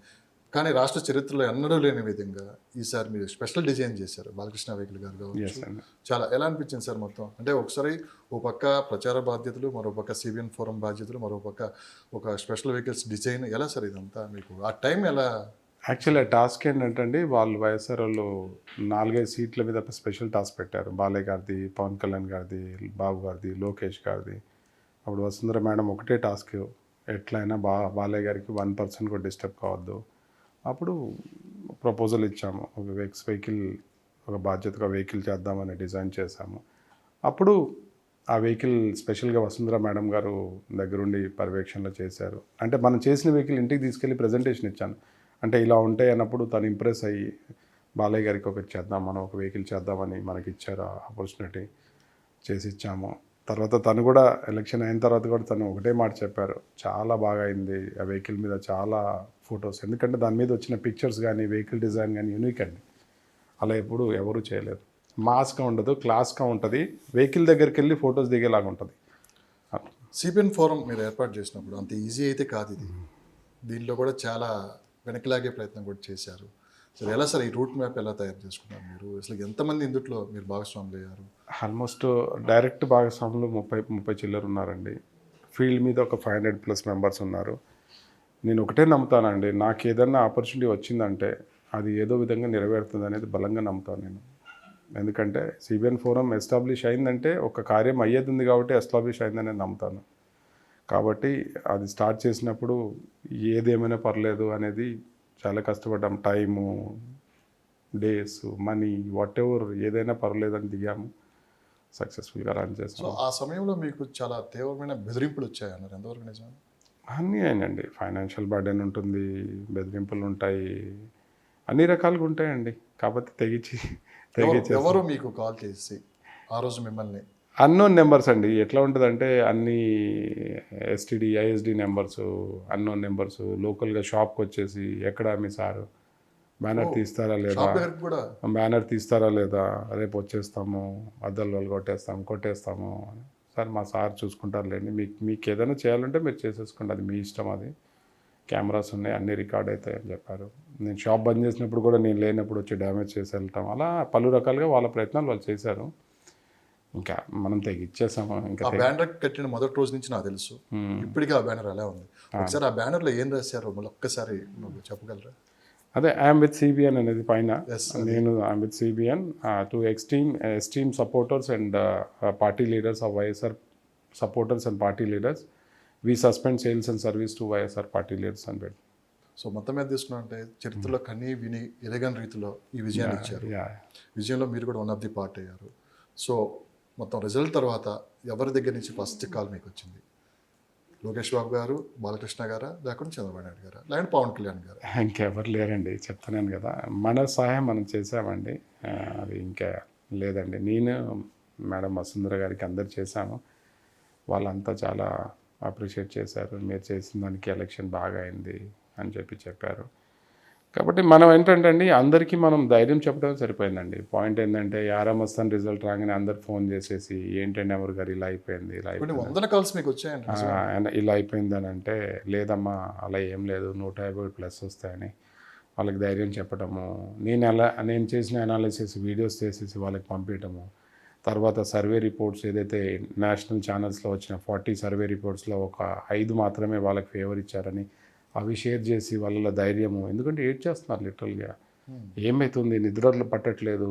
కానీ రాష్ట్ర చరిత్రలో ఎన్నడూ లేని విధంగా ఈసారి మీరు స్పెషల్ డిజైన్ చేశారు బాలకృష్ణ వెహికల్ గారు కావచ్చు. చాలా ఎలా అనిపించింది సార్ మొత్తం? అంటే ఒకసారి ఓ పక్క ప్రచార బాధ్యతలు, మరో పక్క సిబిఎన్ ఫోరం బాధ్యతలు, మరో పక్క ఒక స్పెషల్ వెహికల్స్ డిజైన్, ఎలా సార్ ఇదంతా మీకు ఆ టైం ఎలా? యాక్చువల్లీ ఆ టాస్క్ ఏంటంటే వాళ్ళు వైఎస్ఆర్ వాళ్ళు 4-5 సీట్ల మీద స్పెషల్ టాస్క్ పెట్టారు. బాలయ్య గారిది, పవన్ కళ్యాణ్ గారిది, బాబు గారిది, లోకేష్ గారిది. అప్పుడు వసుంధర మేడం ఒకటే టాస్క్, ఎట్లయినా బాలయ్య గారికి 1% కూడా డిస్టర్బ్ కావద్దు. అప్పుడు ప్రపోజల్ ఇచ్చాము, ఒక వెహికల్, ఒక బాధ్యతగా వెహికల్ చేద్దామని డిజైన్ చేశాము. అప్పుడు ఆ వెహికల్ స్పెషల్గా వసుంధర మేడం గారు దగ్గరుండి పర్యవేక్షణలో చేశారు. అంటే మనం చేసిన వెహికల్ ఇంటికి తీసుకెళ్ళి ప్రజెంటేషన్ ఇచ్చాను. అంటే ఇలా ఉంటాయి అన్నప్పుడు తను ఇంప్రెస్ అయ్యి బాలయ్య గారికి ఒకటి చేద్దాం, మనం ఒక వెహికల్ చేద్దామని మనకి ఇచ్చారు ఆపర్చునిటీ, చేసి ఇచ్చాము. తర్వాత తను కూడా ఎలక్షన్ అయిన తర్వాత కూడా తను ఒకటే మాట చెప్పారు, చాలా బాగా అయింది ఆ వెహికల్ మీద చాలా ఫొటోస్, ఎందుకంటే దాని మీద వచ్చిన పిక్చర్స్ కానీ వెహికల్ డిజైన్ కానీ యూనిక్ అండి. అలా ఎప్పుడు ఎవరు చేయలేదు. మాస్గా ఉండదు, క్లాస్గా ఉంటుంది, వెహికల్ దగ్గరికి వెళ్ళి ఫొటోస్ దిగేలాగా ఉంటుంది. సిబిఎన్ ఫోరం మీరు ఏర్పాటు చేసినప్పుడు అంత ఈజీ అయితే కాదు ఇది. దీనిలో కూడా చాలా వెనకలాగే ప్రయత్నం కూడా చేశారు. సరే, ఎలా సార్ ఈ రూట్ మ్యాప్ ఎలా తయారు చేసుకున్నారు మీరు? అసలు ఎంతమంది ఇందులో మీరు భాగస్వాములు అయ్యారు? ఆల్మోస్ట్ డైరెక్ట్ భాగస్వాములు 30 చిల్లర ఉన్నారండి. ఫీల్డ్ మీద ఒక 500+ మెంబర్స్ ఉన్నారు. నేను ఒకటే నమ్ముతానండి, నాకు ఏదన్నా ఆపర్చునిటీ వచ్చిందంటే అది ఏదో విధంగా నెరవేరుతుంది అనేది బలంగా నమ్ముతాను నేను. ఎందుకంటే సిబిఎన్ ఫోరం ఎస్టాబ్లిష్ అయిందంటే ఒక కార్యం అయ్యేది ఉంది కాబట్టి ఎస్టాబ్లిష్ అయిందని నేను నమ్ముతాను. కాబట్టి అది స్టార్ట్ చేసినప్పుడు ఏదేమైనా పర్లేదు అనేది చాలా కష్టపడ్డాం. Time, days, money, what ever ఏదైనా పర్లేదని దిగాము, సక్సెస్ఫుల్గా రన్ చేసాం. సో ఆ సమయంలో మీకు చాలా తీవ్రమైన బెదిరింపులు వచ్చాయన్నారు, ఎంతవరకు నిజం? అన్నీ అయినండి. ఫైనాన్షియల్ బర్డెన్ ఉంటుంది, బెదిరింపులు ఉంటాయి, అన్ని రకాలుగా ఉంటాయండి. కాకపోతే తెగించి ఎవరు మీకు కాల్ చేసి ఆ రోజు మిమ్మల్ని? అన్నోన్ నెంబర్స్ అండి. ఎట్లా ఉంటుందంటే అన్ని STD, ISD numbers, unknown numbers, లోకల్గా షాప్కి వచ్చేసి ఎక్కడ మీ సారు బ్యానర్ తీస్తారా లేదా, రేపు వచ్చేస్తాము, అద్దాలు వాళ్ళు కొట్టేస్తాము. సార్ మా సార్ చూసుకుంటారులేండి, మీకు ఏదైనా చేయాలంటే మీరు చేసేసుకోండి, అది మీ ఇష్టం, అది కెమెరాస్ ఉన్నాయి, అన్నీ రికార్డ్ అవుతాయి అని చెప్పారు. నేను షాప్ బంద్ చేసినప్పుడు కూడా నేను లేనప్పుడు వచ్చి డ్యామేజ్ చేసి వెళ్తాం. అలా పలు రకాలుగా వాళ్ళ ప్రయత్నాలు వాళ్ళు చేశారు. ఇంకా మనం తెగిచ్చేసాము. ఇంకా బ్యానర్ కట్టిన మొదటి రోజు నుంచి నాకు తెలుసు, ఇప్పటికీ ఆ బ్యానర్ అలా ఉంది. ఒకసారి ఆ బ్యానర్లో ఏం రాశారో మళ్ళీ ఒక్కసారి చెప్పగలరా? అదే ఐఎమ్ విత్ సిబిఎన్ అనేది పైన, నేను I'm with CBN to esteem supporters and party leaders of YSR supporters and party leaders, we suspend sales and service to YSR party leaders అని పెట్టి. సో మొత్తం మీద తీసుకున్నారంటే చరిత్రలో కనీ విని ఎరగని రీతిలో ఈ విజయాన్ని ఇచ్చారు. విజయంలో మీరు కూడా వన్ ఆఫ్ ది పార్ట్ అయ్యారు. సో మొత్తం రిజల్ట్ తర్వాత ఎవరి దగ్గర నుంచి ఫస్ట్ కాల్ మీకు వచ్చింది? లోకేష్ బాబు గారు, బాలకృష్ణ గారా, లేకుండా చంద్రబాబు నాయుడు గారా, లేదంటే పవన్ కళ్యాణ్ గారు? ఇంకెవరు లేరండి, చెప్తున్నాను కదా, మన సహాయం మనం చేసామండి, అది ఇంకా లేదండి. నేను మేడం వసుంధర గారికి అందరు చేశాము. వాళ్ళంతా చాలా అప్రిషియేట్ చేశారు. మీరు చేసిన దానికి ఎలక్షన్ బాగా అయింది అని చెప్పారు. కాబట్టి మనం ఏంటంటే అండి, అందరికీ మనం ధైర్యం చెప్పడం సరిపోయిందండి. పాయింట్ ఏంటంటే ఆరామస్థాన్ రిజల్ట్ రాగానే అందరు ఫోన్ చేసేసి ఏంటంటే ఎవరు గారు ఇలా అయిపోయింది, ఇలా అయిపోయింది, వందల కాల్స్ మీకు వచ్చాయండి ఇలా అయిపోయిందని అంటే, లేదమ్మా అలా ఏం లేదు, 150+ వస్తాయని వాళ్ళకి ధైర్యం చెప్పడము. నేను చేసిన అనాలిసిస్ వీడియోస్ చేసేసి వాళ్ళకి పంపించడము. తర్వాత సర్వే రిపోర్ట్స్ ఏదైతే నేషనల్ ఛానల్స్లో వచ్చిన 40 సర్వే రిపోర్ట్స్లో ఒక 5 మాత్రమే వాళ్ళకి ఫేవర్ ఇచ్చారని అవి షేర్ చేసి వాళ్ళ ధైర్యము. ఎందుకంటే ఏడ్ చేస్తున్నారు లిటరల్గా. ఏమవుతుంది, నిద్రలు పట్టట్లేదు,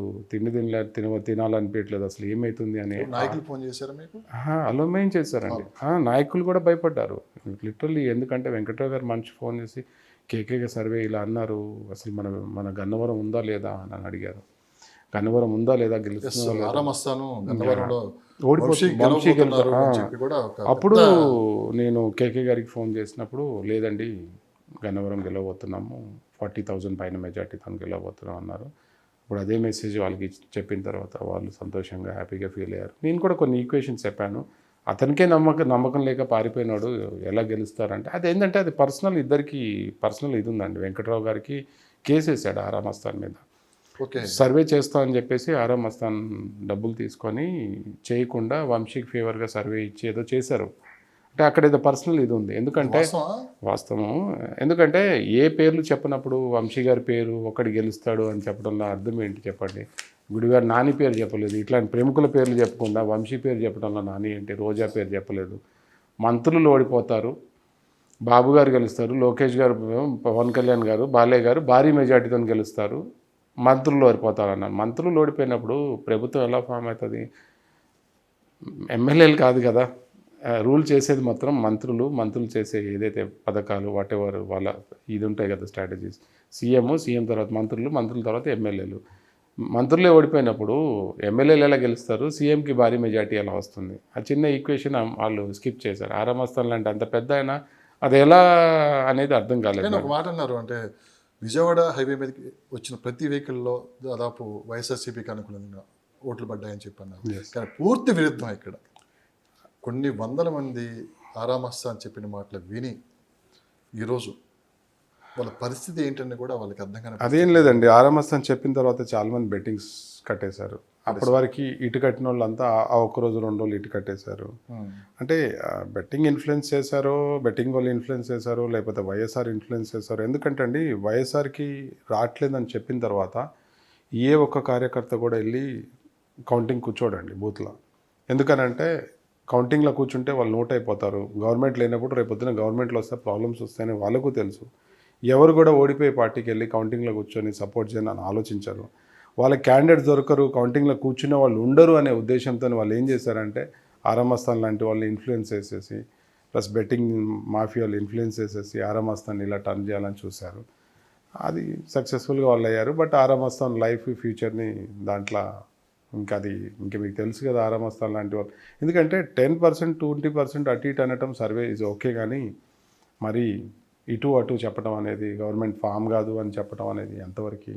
తినాలనిపించట్లేదు, అసలు ఏమవుతుంది అని నాయకులు ఫోన్ చేశారా మీకు? అలోమయం చేశారండి. నాయకులు కూడా భయపడ్డారు లిటరల్లీ. ఎందుకంటే వెంకట్రావు గారు మంచి ఫోన్ చేసి కేకే సర్వే ఇలా అన్నారు, అసలు మన గన్నవరం ఉందా లేదా అని అడిగారు. గన్నవరం ఉందా లేదా, అప్పుడు నేను కేకే గారికి ఫోన్ చేసినప్పుడు, లేదండి గన్నవరం గెలవబోతున్నాము, 40,000 పైన మెజార్టీతో గెలవబోతున్నాం అన్నారు. ఇప్పుడు అదే మెసేజ్ వాళ్ళకి చెప్పిన తర్వాత వాళ్ళు సంతోషంగా హ్యాపీగా ఫీల్ అయ్యారు. నేను కూడా కొన్ని ఈక్వేషన్స్ చెప్పాను. అతనికే నమ్మకం లేక పారిపోయినాడు, ఎలా గెలుస్తారంటే అదేంటంటే అది పర్సనల్, ఇద్దరికి పర్సనల్ ఇది ఉందండి. వెంకట్రావు గారికి కేసు వేసాడు ఆరామస్థాన్ మీద. సర్వే చేస్తామని చెప్పేసి ఆరామస్థాన్ డబ్బులు తీసుకొని చేయకుండా వంశీకి ఫేవర్గా సర్వే ఇచ్చి ఏదో చేశారు. అంటే అక్కడ ఏదో పర్సనల్ ఇది ఉంది. ఎందుకంటే వాస్తవం, ఎందుకంటే ఏ పేర్లు చెప్పినప్పుడు వంశీ గారి పేరు ఒకటి గెలుస్తాడు అని చెప్పడంలో అర్థం ఏంటి చెప్పండి. గుడిగారు నాని పేరు చెప్పలేదు, ఇట్లాంటి ప్రముఖుల పేర్లు చెప్పకుండా వంశీ పేరు చెప్పడంలో నాని ఏంటి, రోజా పేరు చెప్పలేదు. మంత్రులు ఓడిపోతారు, బాబు గారు గెలుస్తారు, లోకేష్ గారు, పవన్ కళ్యాణ్ గారు, బాలయ్య గారు భారీ మెజార్టీతో గెలుస్తారు, మంత్రులు ఓడిపోతారు అన్నారు. మంత్రులు ఓడిపోయినప్పుడు ప్రభుత్వం ఎలా ఫామ్ అవుతుంది? ఎమ్మెల్యేలు కాదు కదా రూల్ చేసేది, మాత్రం మంత్రులు చేసే ఏదైతే పథకాలు వాటెవర్ వాళ్ళ ఇది ఉంటాయి కదా స్ట్రాటజీస్. సీఎం తర్వాత మంత్రుల తర్వాత ఎమ్మెల్యేలు. మంత్రులే ఓడిపోయినప్పుడు ఎమ్మెల్యేలు ఎలా గెలుస్తారు, సీఎంకి భారీ మెజార్టీ ఎలా వస్తుంది? ఆ చిన్న ఈక్వేషన్ వాళ్ళు స్కిప్ చేశారు. ఆరామస్థాన్ లాంటి అంత పెద్ద అయినా అది ఎలా అనేది అర్థం కాలేదు. ఒక మాట అన్నారు, అంటే విజయవాడ హైవే మీదకి వచ్చిన ప్రతి వెహికల్లో దాదాపు వైఎస్ఆర్సీపీకి అనుకూలంగా ఓట్లు పడ్డాయని చెప్పన్నారు. కానీ పూర్తి విరుద్ధం. ఇక్కడ కొన్ని వందల మంది ఆరామస్థాన్ చెప్పిన మాటలు విని ఈరోజు వాళ్ళ పరిస్థితి ఏంటని కూడా వాళ్ళకి అర్థం కాని. అదేం లేదండి, ఆరామస్థాన్ చెప్పిన తర్వాత చాలామంది బెట్టింగ్స్ కట్టేశారు. అప్పటి వరకు ఇటు కట్టిన వాళ్ళంతా ఆ ఒక్కరోజు 2 రోజులు ఇటు కట్టేశారు. అంటే బెట్టింగ్ ఇన్ఫ్లుయెన్స్ చేశారో, బెట్టింగ్ వాళ్ళు ఇన్ఫ్లుయెన్స్ చేశారో, లేకపోతే వైఎస్ఆర్ ఇన్ఫ్లుయెన్స్ చేశారో. ఎందుకంటే అండి, వైఎస్ఆర్కి రావట్లేదని చెప్పిన తర్వాత ఏ ఒక్క కార్యకర్త కూడా వెళ్ళి కౌంటింగ్ కూర్చోడండి బూత్లో. ఎందుకనంటే కౌంటింగ్లో కూర్చుంటే వాళ్ళు నోట్ అయిపోతారు. గవర్నమెంట్ లేనప్పుడు రేపొద్దున గవర్నమెంట్లో వస్తే ప్రాబ్లమ్స్ వస్తాయని వాళ్ళకు తెలుసు. ఎవరు కూడా ఓడిపోయే పార్టీకి వెళ్ళి కౌంటింగ్లో కూర్చొని సపోర్ట్ చేయని ఆలోచించారు. వాళ్ళ క్యాండిడేట్స్ దొరకరు, కౌంటింగ్లో కూర్చునే వాళ్ళు ఉండరు అనే ఉద్దేశంతో వాళ్ళు ఏం చేశారంటే ఆరామస్థాన్ లాంటి వాళ్ళు ఇన్ఫ్లుయెన్స్ చేసేసి, ప్లస్ బెట్టింగ్ మాఫియాలు ఇన్ఫ్లుయెన్స్ చేసేసి ఆరామస్థాన్ ఇలా టర్న్ చేయాలని చూశారు. అది సక్సెస్ఫుల్గా వాళ్ళు అయ్యారు. బట్ ఆరామస్థాన్ లైఫ్ ఫ్యూచర్ని దాంట్లో ఇంకా మీకు తెలుసు కదా ఆరామస్థాన్ లాంటి వాళ్ళు. ఎందుకంటే 10% 20% అటు ఇటు అనటం సర్వే ఈజ్ ఓకే, కానీ మరి ఇటు అటు చెప్పడం అనేది గవర్నమెంట్ ఫామ్ కాదు అని చెప్పడం అనేది ఎంతవరకు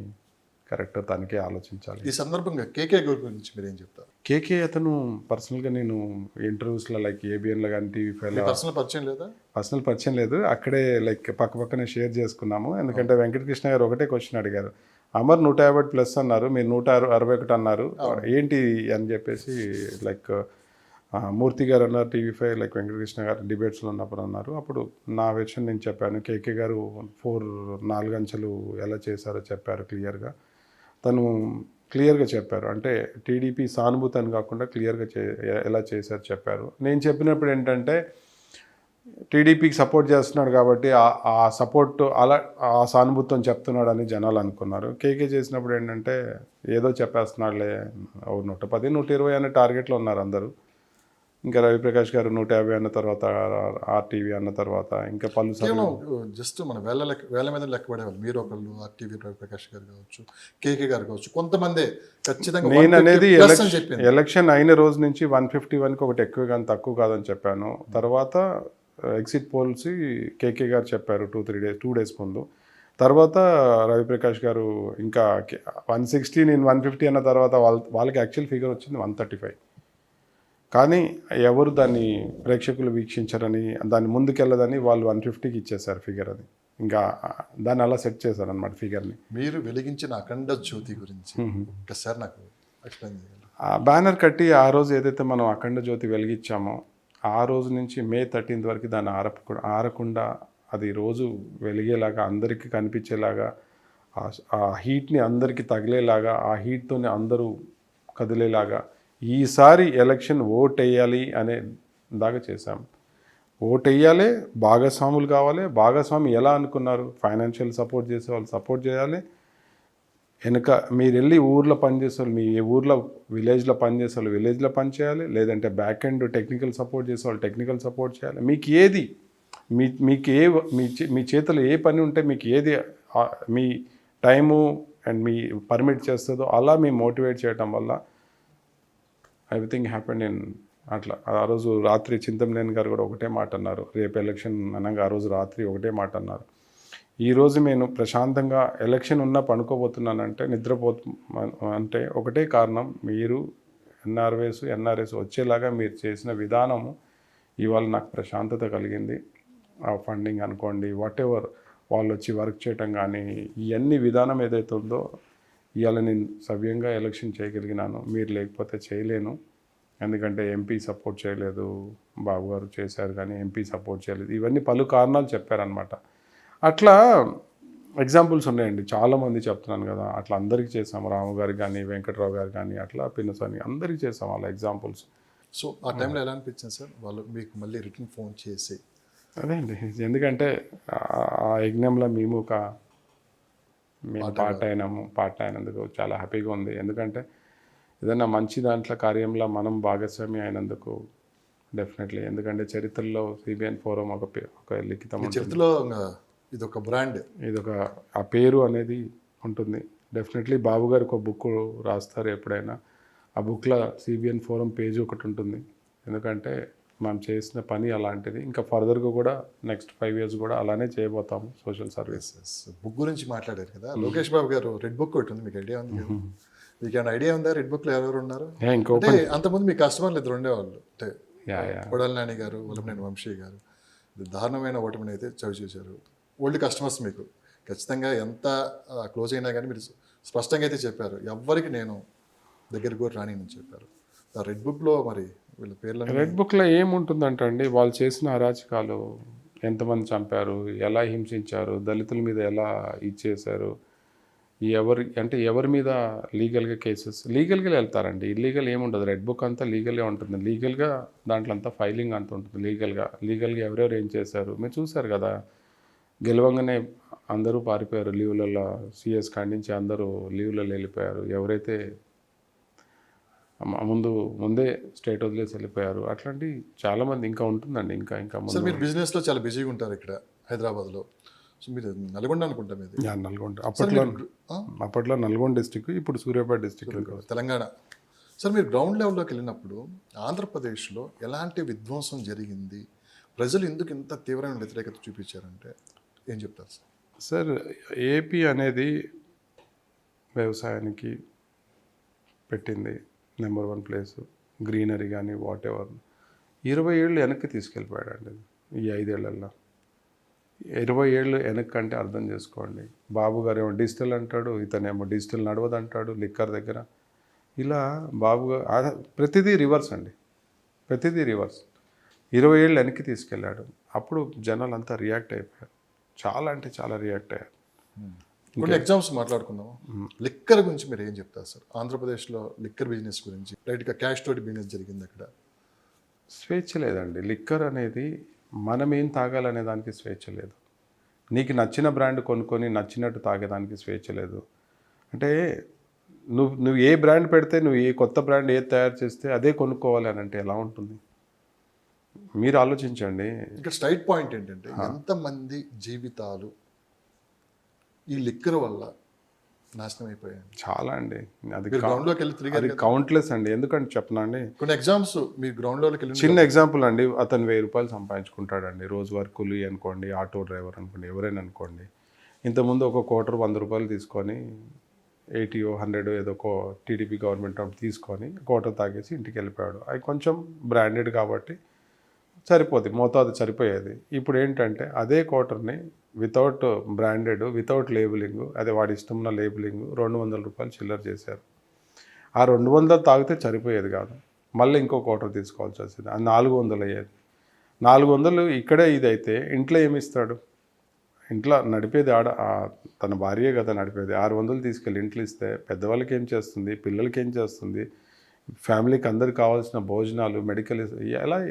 కరెక్ట్ తనకే ఆలోచించాలి. ఈ సందర్భంగా కేకే గురించి మీరు ఏం చెప్తారు? కేకే అతను పర్సనల్గా నేను ఇంటర్వ్యూస్లో లైక్ ఏబిఎన్లో కానీ టీవీ పర్సనల్ పరిచయం లేదు. అక్కడే లైక్ పక్కనే షేర్ చేసుకున్నాము. ఎందుకంటే వెంకటకృష్ణ గారు ఒకటే క్వశ్చన్ అడిగారు, అమర్ 150+ అన్నారు, మీరు 161 అన్నారు, ఏంటి అని చెప్పేసి లైక్ మూర్తి గారు అన్నారు టీవీ5, లైక్ వెంకటకృష్ణ గారు డిబేట్స్లో ఉన్నప్పుడు అన్నారు. అప్పుడు నా వెర్షన్ నేను చెప్పాను. కేకే గారు 4 అంచెలు ఎలా చేశారో చెప్పారు క్లియర్గా. తను క్లియర్గా చెప్పారు, అంటే టీడీపీ సానుభూతి అని కాకుండా క్లియర్గా ఎలా చేశారు చెప్పారు. నేను చెప్పినప్పుడు ఏంటంటే టీడీపీకి సపోర్ట్ చేస్తున్నాడు కాబట్టి ఆ సపోర్ట్ అలా ఆ సానుభూతిని చెప్తున్నాడు అని జనాలు అనుకున్నారు. కేకే చేసినప్పుడు ఏంటంటే ఏదో చెప్పేస్తున్నాడులే, 110 120 అనే టార్గెట్లో ఉన్నారు అందరూ. ఇంకా రవిప్రకాష్ గారు 150 అన్న తర్వాత, ఆర్టీవీ అన్న తర్వాత ఇంకా పలు జస్ట్ మన వేల మీద లెక్కపడేవాళ్ళు. మీరు ఒకళ్ళు, ఆర్టీవీ రవిప్రకాష్ గారు కావచ్చు, కేకే గారు కావచ్చు, కొంతమంది ఖచ్చితంగా. నేను అనేది ఎలక్షన్ అయిన రోజు నుంచి 151కి ఒకటి ఎక్కువ కానీ తక్కువ కాదని చెప్పాను. తర్వాత ఎగ్జిట్ పోల్స్ కేకే గారు చెప్పారు 2 డేస్ ముందు. తర్వాత రవిప్రకాష్ గారు ఇంకా 160 నేను 150 అన్న తర్వాత వాళ్ళకి యాక్చువల్ ఫిగర్ వచ్చింది 135. కానీ ఎవరు దాన్ని ప్రేక్షకులు వీక్షించరని దాన్ని ముందుకెళ్ళదని వాళ్ళు 150కి ఇచ్చేసారు ఫిగర్. అది ఇంకా దాన్ని అలా సెట్ చేశారనమాట ఫిగర్ని. మీరు వెలిగించిన అఖండ జ్యోతి గురించి ఒక్కసారి నాకు ఎక్స్ప్లెయిన్ చేయాలి. ఆ బ్యానర్ కట్టి ఆ రోజు ఏదైతే మనం అఖండ జ్యోతి వెలిగించామో ఆ రోజు నుంచి మే 13th వరకు దాన్ని ఆరకుండా అది రోజు వెలిగేలాగా, అందరికీ కనిపించేలాగా, ఆ హీట్ని అందరికీ తగిలేలాగా, ఆ హీట్తోనే అందరూ కదిలేలాగా ఈసారి ఎలక్షన్ ఓట్ వేయాలి అనే దాకా చేశాం. ఓట్ వేయాలి, భాగస్వాములు కావాలి. భాగస్వామి ఎలా అనుకున్నారు? ఫైనాన్షియల్ సపోర్ట్ చేసే వాళ్ళు సపోర్ట్ చేయాలి. వెనుక మీరు వెళ్ళి ఊర్లో పనిచేసేవాళ్ళు, మీ ఊర్లో విలేజ్లో పనిచేసేవాళ్ళు విలేజ్లో పని చేయాలి. లేదంటే బ్యాక్ ఎండ్ టెక్నికల్ సపోర్ట్ చేసేవాళ్ళు టెక్నికల్ సపోర్ట్ చేయాలి. మీకు ఏది మీకు మీ చేతిలో ఏ పని ఉంటే మీకు ఏది మీ టైము అండ్ మీ పర్మిట్ చేస్తుందో అలా మీ మోటివేట్ చేయడం వల్ల ఎవ్రీథింగ్ హ్యాపెండ్ ఇన్ అట్లా. ఆ రోజు రాత్రి చింతమనేని గారు కూడా ఒకటే మాట అన్నారు. రేపు ఎలక్షన్ అనగా ఆ రోజు రాత్రి ఒకటే మాట అన్నారు. ఈరోజు నేను ప్రశాంతంగా ఎలక్షన్ ఉన్నా పనుకోబోతున్నానంటే అంటే ఒకటే కారణం, మీరు ఎన్ఆర్ఎస్ వచ్చేలాగా మీరు చేసిన విధానము ఇవాళ నాకు ప్రశాంతత కలిగింది. ఆ ఫండింగ్ అనుకోండి, వాట్ ఎవర్ వాళ్ళు వచ్చి వర్క్ చేయటం కానీ ఇవన్నీ విధానం ఏదైతే ఉందో ఇవాళ నేను సవ్యంగా ఎలక్షన్ చేయగలిగినాను. మీరు లేకపోతే చేయలేను. ఎందుకంటే ఎంపీ సపోర్ట్ చేయలేదు, బాబు గారు చేశారు కానీ ఎంపీ సపోర్ట్ చేయలేదు. ఇవన్నీ పలు కారణాలు చెప్పారనమాట. అట్లా ఎగ్జాంపుల్స్ ఉన్నాయండి, చాలామంది చెప్తున్నాను కదా. అట్లా అందరికీ చేసాం. రాము గారు కానీ, వెంకట్రావు గారు కానీ, అట్లా పిన్నసాని అందరికీ చేసాం అలా ఎగ్జాంపుల్స్. సో ఆ టైంలో ఎలా అనిపించింది సార్ వాళ్ళు మీకు మళ్ళీ రిటర్న్ ఫోన్ చేసి? అదే అండి, ఎందుకంటే ఆ యజ్ఞంలో మేము పార్ట్ అయినందుకు చాలా హ్యాపీగా ఉంది. ఎందుకంటే ఏదైనా మంచి దాంట్లో కార్యంలో మనం భాగస్వామి అయినందుకు డెఫినెట్లీ. ఎందుకంటే చరిత్రలో సిబిఎన్ ఫోరం ఒక లిఖితం, చరిత్రలో ఇదొక బ్రాండ్, ఇదొక ఆ పేరు అనేది ఉంటుంది. డెఫినెట్లీ బాబు గారికి ఒక బుక్ రాస్తారు ఎప్పుడైనా. ఆ బుక్లో సిబిఎన్ ఫోరం పేజ్ ఒకటి ఉంటుంది. ఎందుకంటే మనం చేసిన పని అలాంటిది. ఇంకా ఫర్దర్గా కూడా నెక్స్ట్ 5 years కూడా అలానే చేయబోతాము సోషల్ సర్వీసెస్. బుక్ గురించి మాట్లాడారు కదా, లోకేష్ బాబు గారు రెడ్ బుక్ ఒకటి ఉంది, మీకు ఐడియా ఉంది? మీకు ఏమైనా ఐడియా ఉందా రెడ్ బుక్లో ఎవరెవరు ఉన్నారు? అంటే అంతకుముందు మీ కస్టమర్లు ఇద్దరు ఉండేవాళ్ళు, అంటే కొడాలి నాని గారు, వల్లభనేని వంశీ గారు. దారుణమైన ఓటమిని అయితే చవి చూశారు. ఓల్డ్ కస్టమర్స్ మీకు ఖచ్చితంగా ఎంత క్లోజ్ అయినా కానీ మీరు స్పష్టంగా అయితే చెప్పారు, ఎవ్వరికి నేను దగ్గరికి కూడా రాని అని చెప్పారు. ఆ రెడ్ బుక్లో మరి వీళ్ళ పేర్లు, రెడ్ బుక్లో ఏముంటుందంటే అండి, వాళ్ళు చేసిన అరాచకాలు, ఎంతమంది చంపారు, ఎలా హింసించారు, దళితుల మీద ఎలా ఇచ్చేశారు, ఎవరి మీద లీగల్గా కేసెస్ లీగల్గా వెళ్తారండి. ఇల్లీగల్ ఏముండదు. రెడ్ బుక్ అంతా లీగల్గా ఉంటుంది. లీగల్గా దాంట్లో అంతా ఫైలింగ్ అంత ఉంటుంది. లీగల్గా ఎవరెవరు ఏం చేశారు మీరు చూశారు కదా. గెలవంగానే అందరూ పారిపోయారు లీవ్లలో, సిఎస్ ఖండించి అందరూ లీవ్లలో వెళ్ళిపోయారు. ఎవరైతే ముందే స్టేట్ వదిలేసి వెళ్ళిపోయారు. అట్లాంటి చాలామంది ఇంకా ఉంటుందండి. ఇంకా సార్ మీరు బిజినెస్లో చాలా బిజీగా ఉంటారు ఇక్కడ హైదరాబాద్లో. సో మీరు నల్గొండ అనుకుంటాం, ఇది నల్గొండ. అప్పట్లో నల్గొండ డిస్టిక్, ఇప్పుడు సూర్యాపేట డిస్టిక్ తెలంగాణ. సార్ మీరు గ్రౌండ్ లెవెల్లోకి వెళ్ళినప్పుడు ఆంధ్రప్రదేశ్లో ఎలాంటి విధ్వంసం జరిగింది, ప్రజలు ఎందుకు ఇంత తీవ్రమైన వ్యతిరేకత చూపించారంటే ఏం చెప్తారు సార్? సార్ ఏపీ అనేది వ్యవసాయానికి పెట్టింది నెంబర్ 1 ప్లేస్. గ్రీనరీ కానీ వాట్ ఎవర్ 20 ఏళ్ళు వెనక్కి తీసుకెళ్ళిపోయాడండి ఈ 5 ఏళ్లలో. 20 ఏళ్ళు వెనక్కి అంటే అర్థం చేసుకోండి. బాబు గారు ఏమో డిజిటల్ అంటాడు, ఇతనేమో డిజిటల్ నడవదంటాడు లిక్కర్ దగ్గర. ఇలా బాబు గారు ప్రతిదీ రివర్స్ అండి, ప్రతిదీ రివర్స్. 20 ఏళ్ళు వెనక్కి తీసుకెళ్ళాడు. అప్పుడు జనాలు అంతా రియాక్ట్ అయిపోయారు, చాలా అంటే చాలా రియాక్ట్ అయ్యారు. కొన్ని ఎగ్జామ్స్ మాట్లాడుకుందాము. లిక్కర్ గురించి మీరు ఏం చెప్తారు సార్? ఆంధ్రప్రదేశ్లో లిక్కర్ బిజినెస్ గురించి, రైట్గా క్యాష్ తోటి బిజినెస్ జరిగింది అక్కడ. స్వేచ్ఛ లేదండి. లిక్కర్ అనేది మనం ఏం తాగాలనే దానికి స్వేచ్ఛ లేదు. నీకు నచ్చిన బ్రాండ్ కొనుక్కొని నచ్చినట్టు తాగేదానికి స్వేచ్ఛ లేదు. అంటే నువ్వు ఏ బ్రాండ్ పెడితే, నువ్వు ఏ కొత్త బ్రాండ్ ఏది తయారు చేస్తే అదే కొనుక్కోవాలి అని అంటే ఎలా ఉంటుంది? మీరు ఆలోచించండి. ఇక్కడ స్ట్రైట్ పాయింట్ ఏంటంటే ఎంతమంది జీవితాలు ఈ లిక్కర్ వల్ల నాశనం అయిపోయాయి. చాలా అండి. గ్రౌండ్లోకి వెళ్ళి తిరిగి కౌంట్లెస్ అండి. ఎందుకంటే చెప్పనండి, కొన్ని ఎగ్జామ్స్ మీ గ్రౌండ్లోకి వెళ్ళి చిన్న ఎగ్జాంపుల్ అండి. అతను 1000 రూపాయలు సంపాదించుకుంటాడండి రోజువారీ కూలీ అనుకోండి, ఆటో డ్రైవర్ అనుకోండి, ఎవరైనా అనుకోండి. ఇంతకుముందు ఒక క్వార్టర్ 100 రూపాయలు తీసుకొని 80 100 ఏదో టీడీపీ గవర్నమెంట్ అప్పుడు తీసుకొని కోట తాగేసి ఇంటికి వెళ్ళిపోయాడు. అవి కొంచెం బ్రాండెడ్ కాబట్టి సరిపోద్ది, మోతాదు సరిపోయేది. ఇప్పుడు ఏంటంటే అదే క్వార్టర్ని వితౌట్ బ్రాండెడ్, వితౌట్ లేబులింగ్, అదే వాడి ఇష్టమున్న లేబులింగ్ 200 రూపాయలు చిల్లర చేశారు. ఆ 200 తాగితే సరిపోయేది కాదు, మళ్ళీ ఇంకో క్వార్టర్ తీసుకోవాల్సి వచ్చింది. అది 400 అయ్యేది. 400 ఇక్కడే ఇదైతే ఇంట్లో ఏమి ఇస్తాడు? ఇంట్లో నడిపేది తన భార్యే కదా నడిపేది. 600 తీసుకెళ్ళి ఇంట్లో ఇస్తే పెద్దవాళ్ళకి ఏం చేస్తుంది, పిల్లలకి ఏం చేస్తుంది, ఫ్యామిలీకి అందరికి కావాల్సిన భోజనాలు, మెడికల్